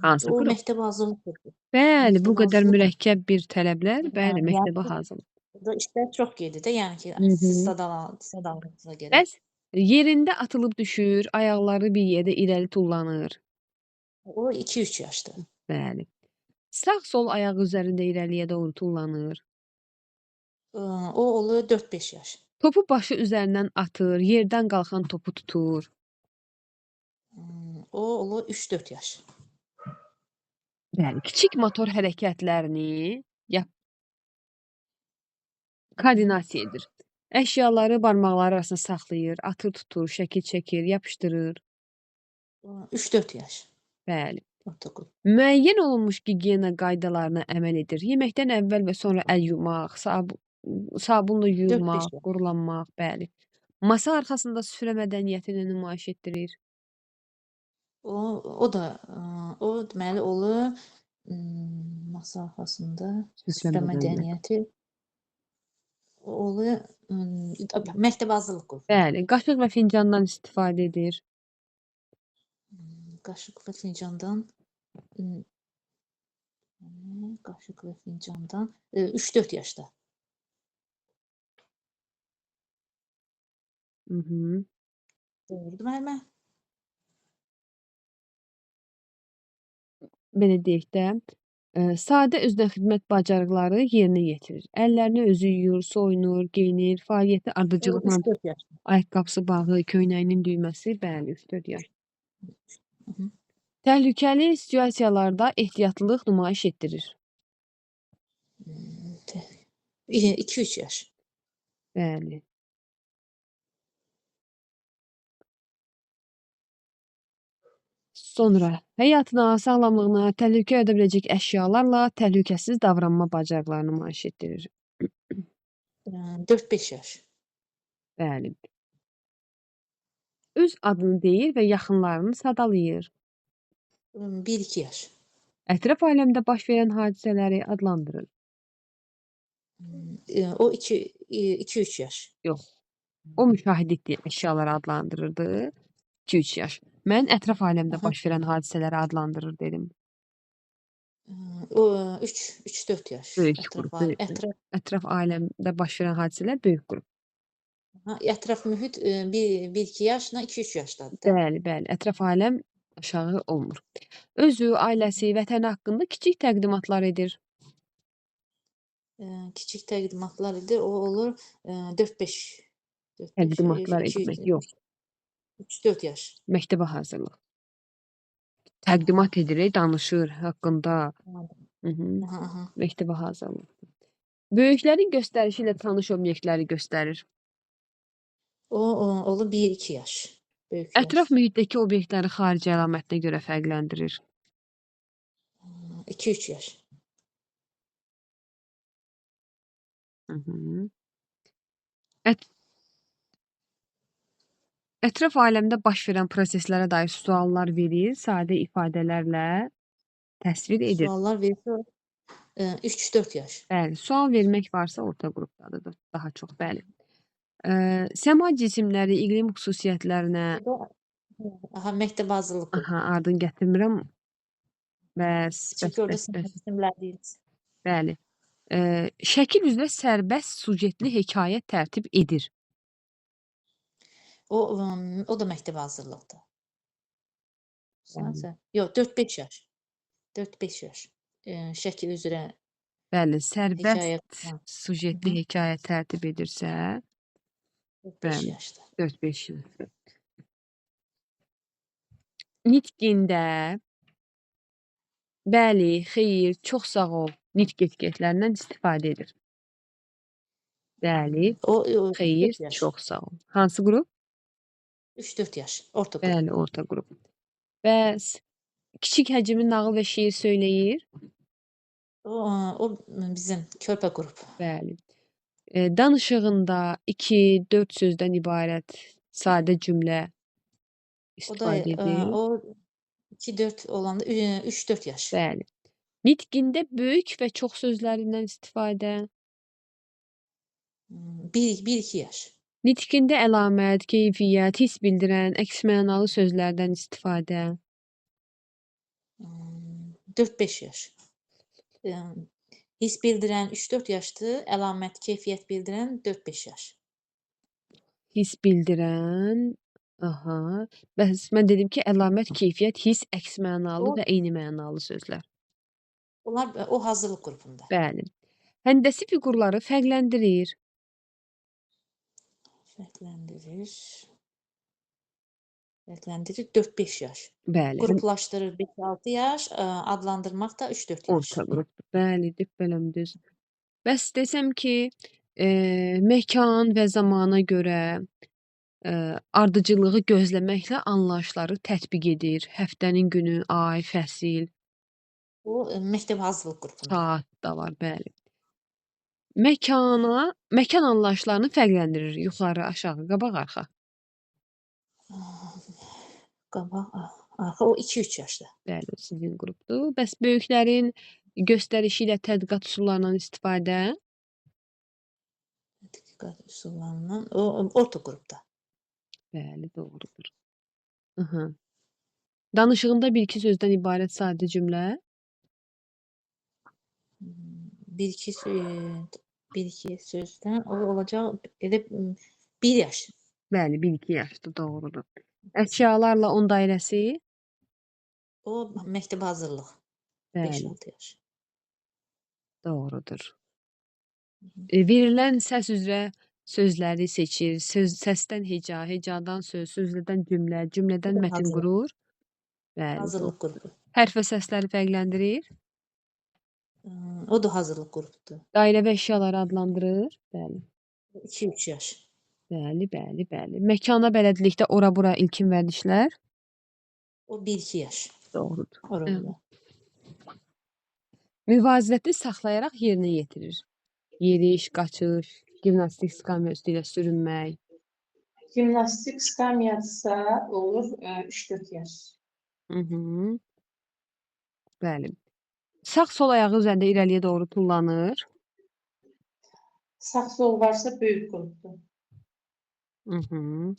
Hansı O qrup? məktəbə hazırlıqdır. Bəli, bu Məktəbə qədər hazırlıq. mürəkkəb bir tələblər, bəli, Yəni, məktəbə hazırlıq. Burada işlər çox gedir də, yəni ki, Hı hı. siz sadalığınıza görə. Bəs yerində atılıb düşür, ayaqları bir yerdə irəli tullanır. O 2-3 yaşdır. Bəli. Sağ-sol ayağı üzərində irəliyə doğru tullanır. O olur 4-5 yaş. Topu başı üzərindən atır, yerdən qalxan topu tutur. O olur 3-4 yaş. Bəli, kiçik motor hərəkətlərini koordinasiya edir. Əşyaları barmaqları arasında saxlayır, atır, tutur, şəkil çəkir, yapışdırır. 3-4 yaş. Bəli. Ortaokul. Müəyyən olunmuş gigiyena qaydalarına əməl edir. Yeməkdən əvvəl və sonra əl yumaq, sabunla yuyulmaq, yaş. qurulanmaq, bəli. Masa arxasında süfrə mədəniyyətini nümayiş etdirir. O da o deməli olur masa arxasında süfrə mədəniyyəti. O olur məktəbə hazırlıq qrupu. Bəli, qaşıq və fincandan istifadə edir. Qaşıq və fincandan 3-4 yaşda. Doğrudur müəllimə? Belə deyək də, sadə özünə xidmət bacarıqları yerinə yetirir. Əllərini özü yuyur, soyunur, geyinir, fəaliyyəti ardıcılıqla 3-4 yaş. ayaqqabısı bağlı, köynəyinin düyməsi, bəli, 3-4 yaş. Hı. Təhlükəli situasiyalarda ehtiyatlılıq nümayiş etdirir. 2-3 yaş. Bəli. Sonra həyatına, sağlamlığına təhlükə yarada biləcək əşyalarla təhlükəsiz davranma bacarıqlarını nümayiş etdirir. 4-5 yaş. Bəli. Öz adını deyir və yaxınlarını sadalayır. 1-2 yaş. Ətraf aləmdə baş verən hadisələri adlandırır. O 2-3 yaş. Yox. O müşahidə etdiyi əşyaları adlandırırdı. 2-3 yaş. Mən ətraf aləmdə baş verən hadisələri adlandırır dedim. O 3-4 yaş. Böyük qrup. Ətraf aləmdə baş verən hadisələr böyük qrup. Ətraf mühit 1-2 yaşla 2-3 yaşdadır. Bəli, bəli. Ətraf aləm Aşağı olmur. Özü, ailəsi, vətəni haqqında kiçik təqdimatlar edir. Kiçik təqdimatlar edir. O olur 4-5 Təqdimatlar 2 etmək yox. 3-4 yaş. Məktəbə hazırlıq. Təqdimat edir, danışır haqqında. Mhm. Aha, aha. Məktəbə hazırlıq. Böyüklərin göstərişi ilə tanış obyektləri göstərir. O olur 1-2 yaş. Böyüklər. Ətraf mühitdəki obyektləri xarici əlamətinə görə fərqləndirir. 2-3 yaş. Mhm. Ətraf aləmdə baş verən proseslərə dair suallar verir, sadə ifadələrlə təsvir edir. Suallar verir. 3-4 yaş. Bəli, sual vermək varsa orta qrupdadır daha çox, bəli. Səma cisimləri iqlim xüsusiyyətlərinə Aha, məktəb hazırlıq qrupu. aha, ardını gətirmirəm. Bəs, Çünki orada isimlər deyilir. bəli. Şəkil üzrə sərbəst sujetli hekayə tərtib edir. O da məktəb hazırlıqdır. Sansə. Yox, 4-5 yaş. 4-5 yaş. Şəkil üzrə Bəli, hekayə sərbəst sujetli hekayə tərtib edirsə, 4-5 bəli. yaşdır. 4-5 il. Nitqində bəli, xeyir, çox sağ ol nitq etiketlərindən istifadə edir. Bəli, O xeyir, 4 yaş. çox sağ ol. Hansı qrup? 3-4 yaş. Orta qrup. Bəli, orta qrup. Bəs kiçik həcmli nağıl və şeir söyləyir? O bizim körpə qrup. Bəli. Danışığında 2-4 sözdən ibarət sadə cümlə O da istifadə edir. o 2-4 olanda 3-4 yaş. Bəli. Nitqində böyük və çox sözlərindən istifadə. 1-2 yaş. Nitqində əlamət, keyfiyyət, hiss bildirən, əks mənalı sözlərdən istifadə. 4-5 yaş. Hiss bildirən 3-4 yaşdır. Əlamət, keyfiyyət bildirən 4-5 yaş. Hiss bildirən. Aha. Bəs mən dedim ki, əlamət, keyfiyyət, hiss, əks mənalı və eyni mənalı sözlər. Onlar o hazırlıq qrupunda. Bəli. Həndəsi fiqurları fərqləndirir. Fərqləndirir. 4-5 yaş. Bəli. Qruplaşdırır 5-6 yaş, adlandırmaq da 3-4 yaş. Orta qrup. Bəli, beləm düz. Bəs desəm ki, məkan və zamana görə ardıcıllığı gözləməklə anlayışları tətbiq edir. Həftənin günü, ay, fəsil, Bu məktəb hazırlıq qrupunda. saat da var, bəli. Məkan anlayışlarını fərqləndirir. Yuxarı, aşağı, qabaq, arxa. Qabaq, arxa o 2-3 yaşda. Bəli, sizin qrupdur. Bəs böyüklərin göstərişi ilə tədqiqat üsullarından istifadə. Tədqiqat üsullarından o orta qrupda. Bəli, doğrudur. Aha. Danışığında 1-2 sözdən ibarət sadə cümlə. 1-2 sözdən o olacaq elə 1 yaş. Bəli, 1-2 yaşdır, doğrudur. Əşyalarla 10 dairəsi. O məktəb hazırlıq. Bəli, 5-6 yaş. doğrudur. Verilən səs üzrə sözləri seçir. Səsdən heca, hecadan söz, sözlərdən cümlə, cümlədən Bu da mətn hazırlıq. qurur. Bəli, Hazırlıq qrupu. hərf və səsləri fərqləndirir. O da hazırlıq qrupudur. Dairə və əşyaları adlandırır. Bəli. 2-3 yaş. Bəli, bəli, bəli. Məkana bələdlikdə ora-bura ilkin vərdişlər. O 1-2 yaş. Doğrudur. Orada. Müvazinəti saxlayaraq yerinə yetirir. Yeriş, qaçış, gimnastik skamya üstü ilə sürünmək. Gimnastik skamyadsa olur 3-4 yaş. Mhm. Bəli. Sağ-sol ayağı üzərində irəliyə doğru tullanır. Sağ sol varsa böyük qrupdur. Mhm.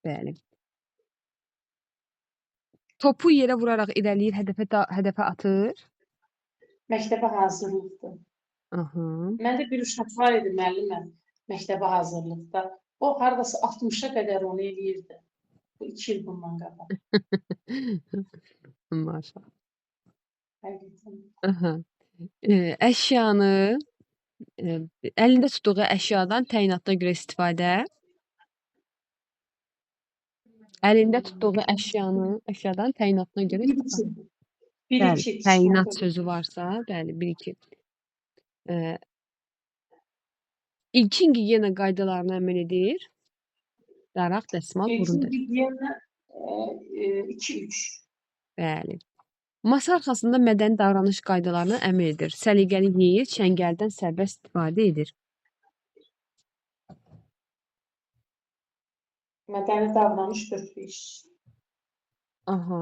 Bəli. Topu yerə vuraraq irəliləyir, hədəfə atır. Məktəbə hazırlıqdır. Aha. Məndə bir uşaq var idi müəlliməm məktəbə hazırlıqda. O hardasa 60-a qədər onu eləyirdi. Bu 2 il bundan qabaq. Maşallah. Həqiqətən. Aha. Əşyanı, əlində tutduğu əşyadan təyinatına görə istifadə. Əlində tutduğu əşyadan təyinatına görə istifadə. 1-2. Bəli, 1-2 təyinat sözü varsa, bəli, 1-2. İlkin gigiyena qaydalarına əməl edir. Daraq, dəsmal, burun İlkin dəsmal. gigiyena 2-3. Bəli. Masa arxasında mədəni davranış qaydalarına əməl edir. Səliqəli yeyir, çəngəldən sərbəst istifadə edir. Mədəni davranış 4-5. Aha.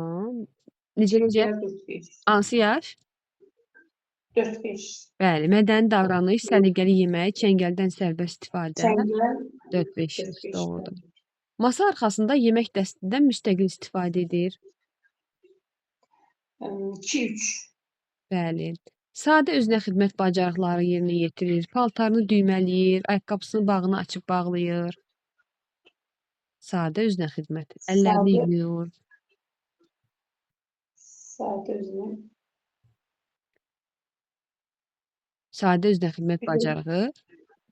Necə? 4-5. Hansı yaş? 4-5. Bəli, mədəni davranış, səliqəli yemək, çəngəldən sərbəst istifadə. Çəngəl 4-5 yaş, 4-5. doğrudur. Masa arxasında yemək dəstindən müstəqil istifadə edir. 2-3. Bəli. Sadə özünə xidmət bacarıqları yerinə yetirir. Paltarını düymələyir, ayaqqabısını bağını açıb bağlayır. Sadə özünə xidmət. Əllərini Sadə. yuyur. Sadə özünə. Sadə özünə xidmət Bir də bacarığı.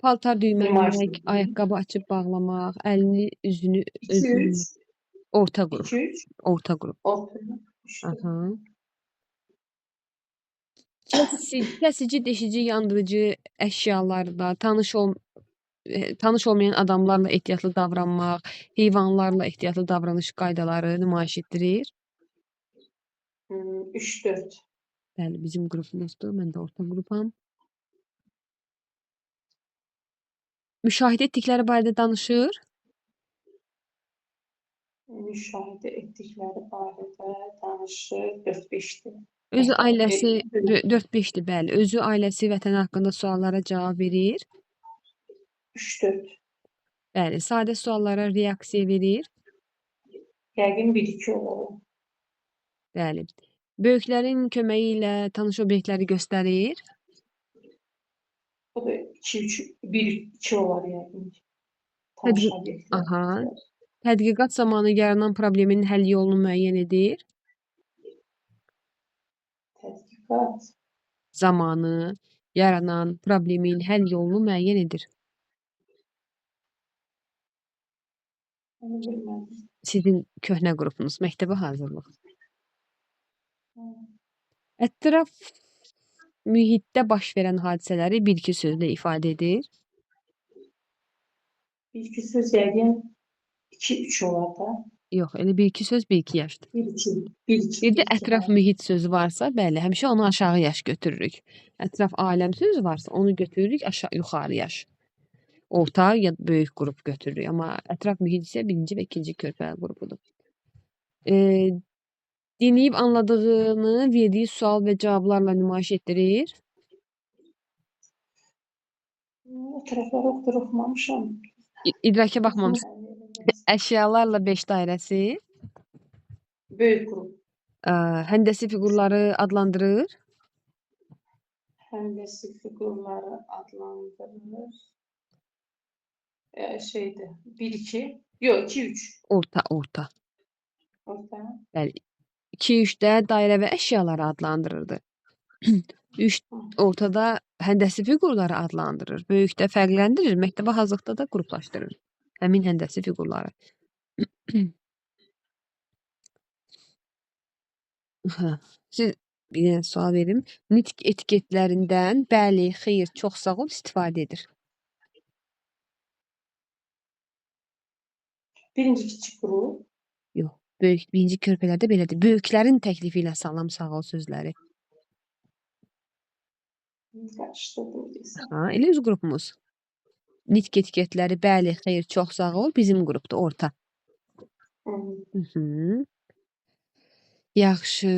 Paltar nümayiş düymələmək, edir. ayaqqabı açıb bağlamaq, əlini, üzünü, 2-3. orta qrup. 2-3. Orta qrup. Orta. Aha. Kəsici, deşici, yandırıcı əşyalarda tanış olmayan adamlarla ehtiyatlı davranmaq, heyvanlarla ehtiyatlı davranış qaydaları nümayiş etdirir. 3-4. Bəli, bizim qrupumuzdur. Mən də orta qrupam. Müşahidə etdikləri barədə danışır. Müşahidə etdikləri barədə danışır 4-5-dir. Özü ailəsi 4-5-dir, bəli. Özü ailəsi, vətəni haqqında suallara cavab verir. 3-4. Bəli, sadə suallara reaksiya verir. Yəqin 1-2 olur. Bəli. Böyüklərin köməyi ilə tanış obyektləri göstərir. Bu da 2-3, 1-2 olar yəqin. Tanış obyektlər. Aha. Tədqiqat zamanı yaranan problemin həll yolunu müəyyən edir. Tədqiqat Zamanı yaranan problemin həll yolunu müəyyən edir. onu bilmədim. Sizin köhnə qrupunuz, məktəbə hazırlıq. Ətraf mühitdə baş verən hadisələri bir-iki sözlə ifadə edir. 1-2 söz yəqin 2-3 olar da. Yox, elə bir-iki söz bir-iki yaşdır. 1-2. 1-2. Bir də ətraf mühit sözü varsa, bəli, həmişə onu aşağı yaş götürürük. Ətraf aləm sözü varsa, onu götürürük yuxarı yaş. Orta ya böyük qrup götürürük. Amma ətraf mühit isə birinci və ikinci körpə qrupudur. Dinləyib anladığını verdiyi sual və cavablarla nümayiş etdirir. O tərəfləri oxumamışam. İdraka baxmamışsın. Əşyalarla 5 dairəsi. Böyük qrup. Həndəsi fiqurları adlandırır. Həndəsi fiqurları adlandırılır. Şeydir. 1-2. Yox, 2-3. Orta. Orta. Bəli. 2-3-də dairə və əşyaları adlandırırdı. 3 ortada həndəsi fiqurları adlandırır. Böyükdə fərqləndirir. Məktəbə hazırlıqda da qruplaşdırır. Həmin həndəsi fiqurları. Siz bir dənə sual verim. Nitq etiketlərindən bəli, xeyr, çox sağ ol istifadə edir. Birinci kiçik qrup. Yox, böyük birinci körpələrdə belədir. Böyüklərin təklifi ilə salam sağ ol sözləri. Qarışdırdım deyəsən. Elə öz qrupumuz. Nitq etiketləri bəli, xeyr, çox sağ ol bizim qrupda orta. Yaxşı.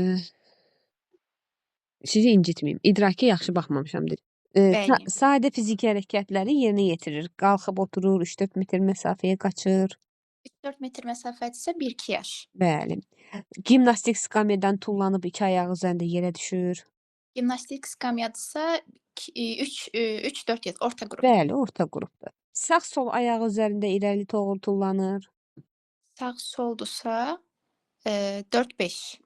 Sizi incitməyim. İdraka yaxşı baxmamışam dedim. Bəli. Sadə fiziki hərəkətləri yerinə yetirir. Qalxıb oturur, 3-4 metr məsafəyə qaçır. 3-4 metr məsafədirsə 1-2 yaş. Bəli. Gimnastik skamyadan tullanıb 2 ayağı üzərində yerə düşür. Gimnastik skamyadırsa 3-4 yaş, orta qrup. Bəli, orta qrupdur. Sağ sol ayağı üzərində irəli doğru tullanır. Sağ soldursa 4-5.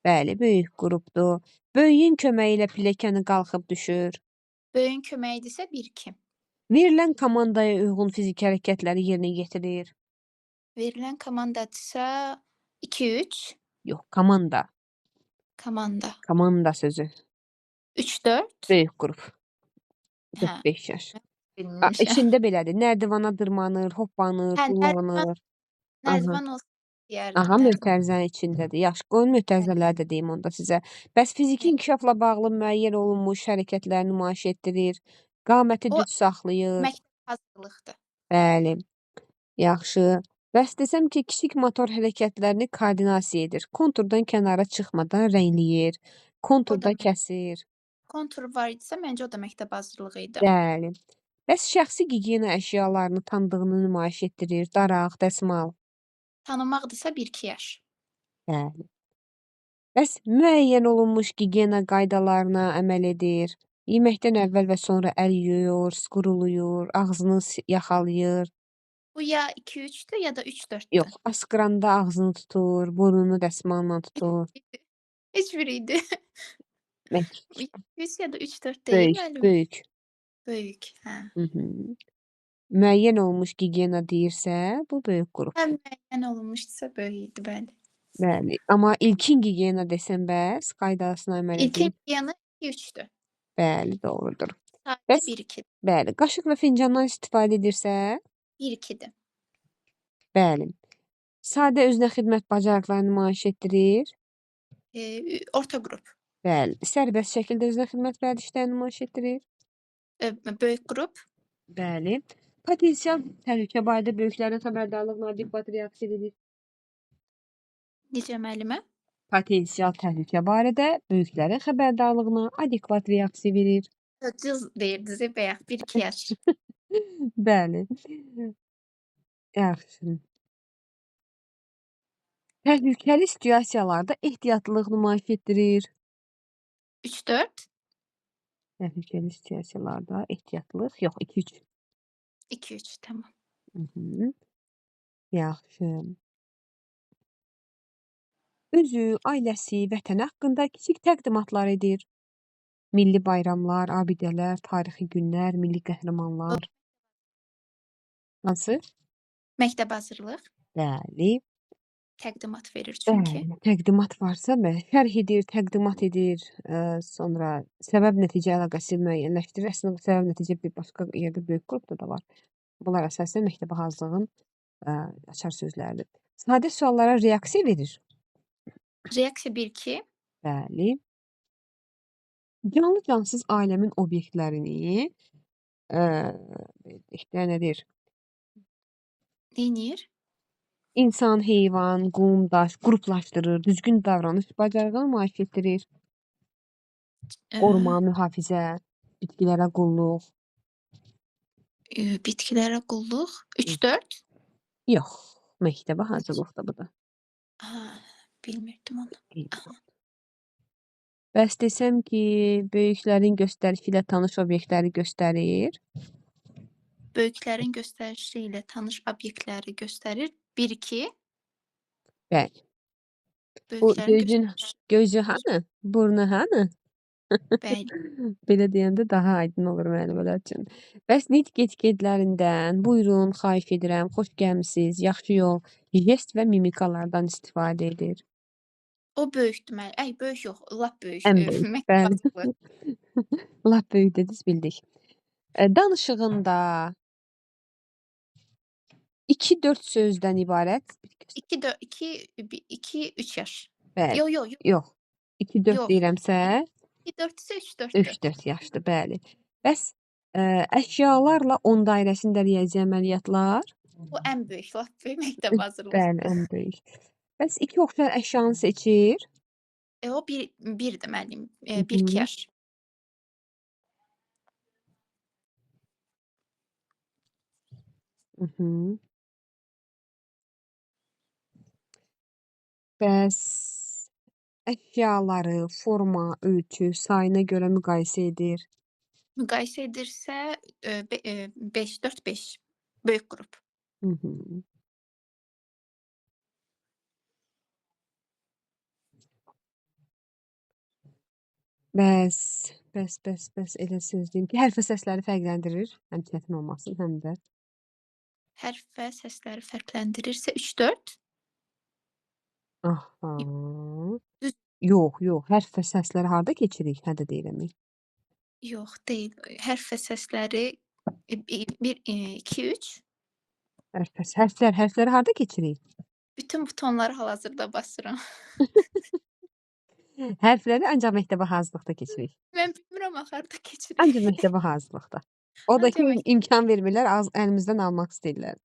Bəli, böyük qrupdur. Böyüyün köməyi ilə pilləkəni qalxıb düşür. Böyüyün köməyidirsə 1-2. Verilən komandaya uyğun fiziki hərəkətləri yerinə yetirir. Verilən komandadırsa 2-3. Yox, komanda. Komanda. Komanda sözü. 3-4. Böyük qrup. Hə, 4-5 yaş. bilmirəm. İçində belədir. Nərdivana dırmanır, hoppanır, Hə, tullanır. Aha. Nərdivan olsa deyərdim. Aha, mötərizənin içindədir. Yaxşı, qoyun mötərizələri də deyim onda sizə. Bəs fiziki inkişafla bağlı müəyyən olunmuş hərəkətləri nümayiş etdirir. Qaməti O düz saxlayır. məktəb hazırlıqdır. Bəli. Yaxşı. Bəs desəm ki, kiçik motor hərəkətlərini koordinasiya edir. Konturdan kənara çıxmadan rəngləyir. Konturda O da- kəsir. Kontur var idisə məncə o da məktəb hazırlığı idi. Bəli. Bəs şəxsi gigiyena əşyalarını tanıdığını nümayiş etdirir. Daraq, dəsmal. Tanımaqdırsa 1-2 yaş. Bəli. Bəs müəyyən olunmuş gigiyena qaydalarına əməl edir. Yeməkdən əvvəl və sonra əl yuyur, squruluyur, ağzını yaxalayır. Bu ya 2-3'tür ya da 3-4'tür. Yox, askıranda ağzını tutur, burnunu dəsmalla tutur. Hiçbiriydi. Mək- 3 ya da 3-4 değil Böyük, müəllim. böyük. Böyük. Hə. Hı -hı. Müəyyən olunmuş gigiyena deyirsə, bu böyük qrup. Həm müəyyən olunmuşdursa böyük idi, bəli. Bəli. Amma ilkin gigiyena desəm bəs, qaydasına əməl İlkin edir. yanı 2-3'tür. Bəli, doğrudur. Sadə Bəs 1-2. bəli, qaşıq və fincandan istifadə edirsə, 1-2'dir. bəli. Sadə özünə xidmət bacarıqlarını nümayiş etdirir. Orta qrup. Bəli. Sərbəst şəkildə özünə xidmət vərdişlərini nümayiş etdirir. Böyük qrup. Bəli. Potensial təhlükə barədə böyüklərin xəbərdarlığına adekvat reaksiya edir. Necə müəllimə? Potensial təhlükə barədə böyüklərin xəbərdarlığına adekvat reaksiya verir. Cız deyirdiniz bayaq 1-2 yaş. Bəli. Yaxşı. Təhlükəli situasiyalarda ehtiyatlılıq nümayiş etdirir. 3-4. Təhlükəli situasiyalarda ehtiyatlılıq yox, 2-3. 2-3 tamam. Mhm. Yaxşı. Özü, ailəsi, vətəni haqqında kiçik təqdimatlar edir. Milli bayramlar, abidələr, tarixi günlər, milli qəhrəmanlar. Hansı? Məktəb hazırlıq. Bəli. Təqdimat verir çünki. Bəli. Təqdimat varsa, şərh edir, təqdimat edir. Sonra səbəb-nəticə əlaqəsi müəyyənləşdirir. Əslində bu səbəb-nəticə bir başqa yerdə böyük qrupda da var. Bunlar əsasən məktəbə hazırlığın açar sözləridir. Sadə suallara reaksiya verir. Reaksiya 1-2. Bəli. Canlı cansız aləmin obyektlərini nədir? Neynir? İnsan, heyvan, qum, daş qruplaşdırır, düzgün davranış bacarığı nümayiş etdirir. Qoruma, mühafizə, bitkilərə qulluq. Bitkilərə qulluq. 3-4. Yox, məktəbə hazırlıqda bu da. Bilmirdim onu. Bəs desəm ki, böyüklərin göstərişi ilə tanış obyektləri göstərir. Böyüklərin göstərişi ilə tanış obyektləri göstərir. 1-2. Bəli. Bu Böyüklərin gözü hanı? Burnu hanı? Bəli. Belə deyəndə daha aydın olur müəllimələr üçün. Bəs nitq etiketlərindən buyurun, xahiş edirəm, xoş gəlmisiniz, yaxşı yol, jest və mimikalardan istifadə edir. O böyükdür müəllim. Ay, böyük yox, lap böyük. Ən böyük. Məktəb hazırlığı. Lap böyük dediniz, bildik. Danışığında 2-4 sözdən ibarət. 2-3 yaş. Bəli. Yox. Yox. 2-4 Yox. deyirəmsə 2-4 isə 3-4-dür. 3-4 yaşdır, bəli. Bəs əşyalarla 10 dairəsində riyazi əməliyyatlar? Bu ən böyük, lap böyük məktəb hazırlığı. Bəli, ən böyük. Bəs 2 oxşar əşyanı seçir. O birdir müəllim. Hı hı. 1-2 yaş. Mhm. Bəs əşyaları, forma, ölçü, sayına görə müqayisə edir. Müqayisə edirsə 5, 4-5. Böyük qrup. Mhm. Bəs, bəs elə söz deyim ki, hərfi səsləri fərqləndirir. Həm çətin olmasın, həm də. Hərf və səsləri fərqləndirirsə 3-4. Aha. Düz Yox, hərf və səsləri harda keçirik? Hə də deyirəm. yox deyil. Hərf və səsləri 1 2 3. Hərfləri harda keçirik? Bütün butonları hal-hazırda basıram. Hərfləri ancaq məktəbə hazırlıqda keçirik. Mən bilmirəm axı harda keçirik. Ancaq məktəbə hazırlıqda. O da ki, Ancaq imkan vermirlər, əlimizdən almaq istəyirlər.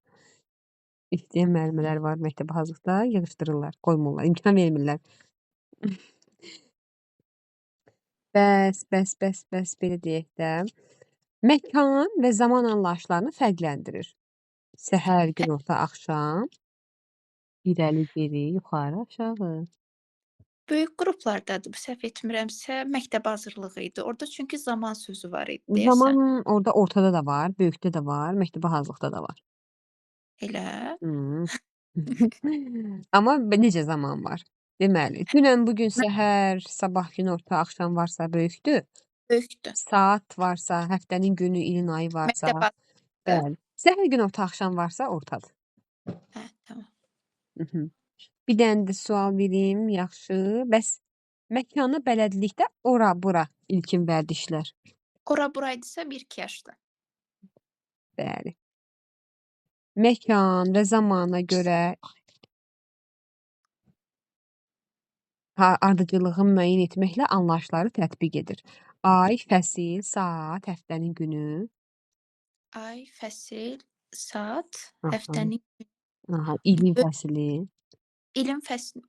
İstəyən müəllimlər var məktəbə hazırlıqda, yığışdırırlar, qoymurlar, imkan vermirlər. Bəs, belə deyək də. Məkan və zaman anlayışlarını fərqləndirir. Səhər, günorta, axşam, irəli, geri, yuxarı, aşağı. böyük qruplardadır. Bu səhv etmirəmsə, məktəb hazırlığı idi. Orada çünki zaman sözü var idi deyəsən. Zaman orada ortada da var, böyükdə də var, məktəbə hazırlıqda da var. Elə. Amma necə zaman var? Deməli, dünən, bu gün səhər, sabah, günorta, axşam varsa böyükdür. Böyükdür. Saat varsa, həftənin günü, ilin ayı varsa, Məktəb hazırlığı. bəli. Səhər, günorta, axşam varsa ortadır. Hə, tamam. Bir dənə də sual verim, yaxşı. Bəs məkanı bələdlikdə ora, bura ilkin vərdişlər. Ora buraydısa 1-2 yaşdır. Bəli. Məkan və zamana görə ardıcılığı müəyyən etməklə anlayışları tətbiq edir. Ay, fəsil, saat, həftənin günü. Ay, fəsil, saat, Aha. həftənin İlin fəsili. ilin fəsil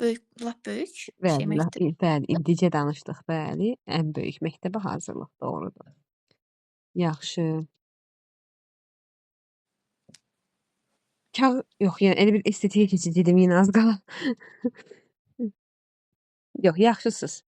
böyük, lap böyük şey Bəli, məktəb. bəli, indicə danışdıq, bəli. Ən böyük məktəbə hazırlıq, doğrudur. Yaxşı. Yox, yəni elə bir estetika keçəcəydim yenə az qala. Yox, yaxşısınız.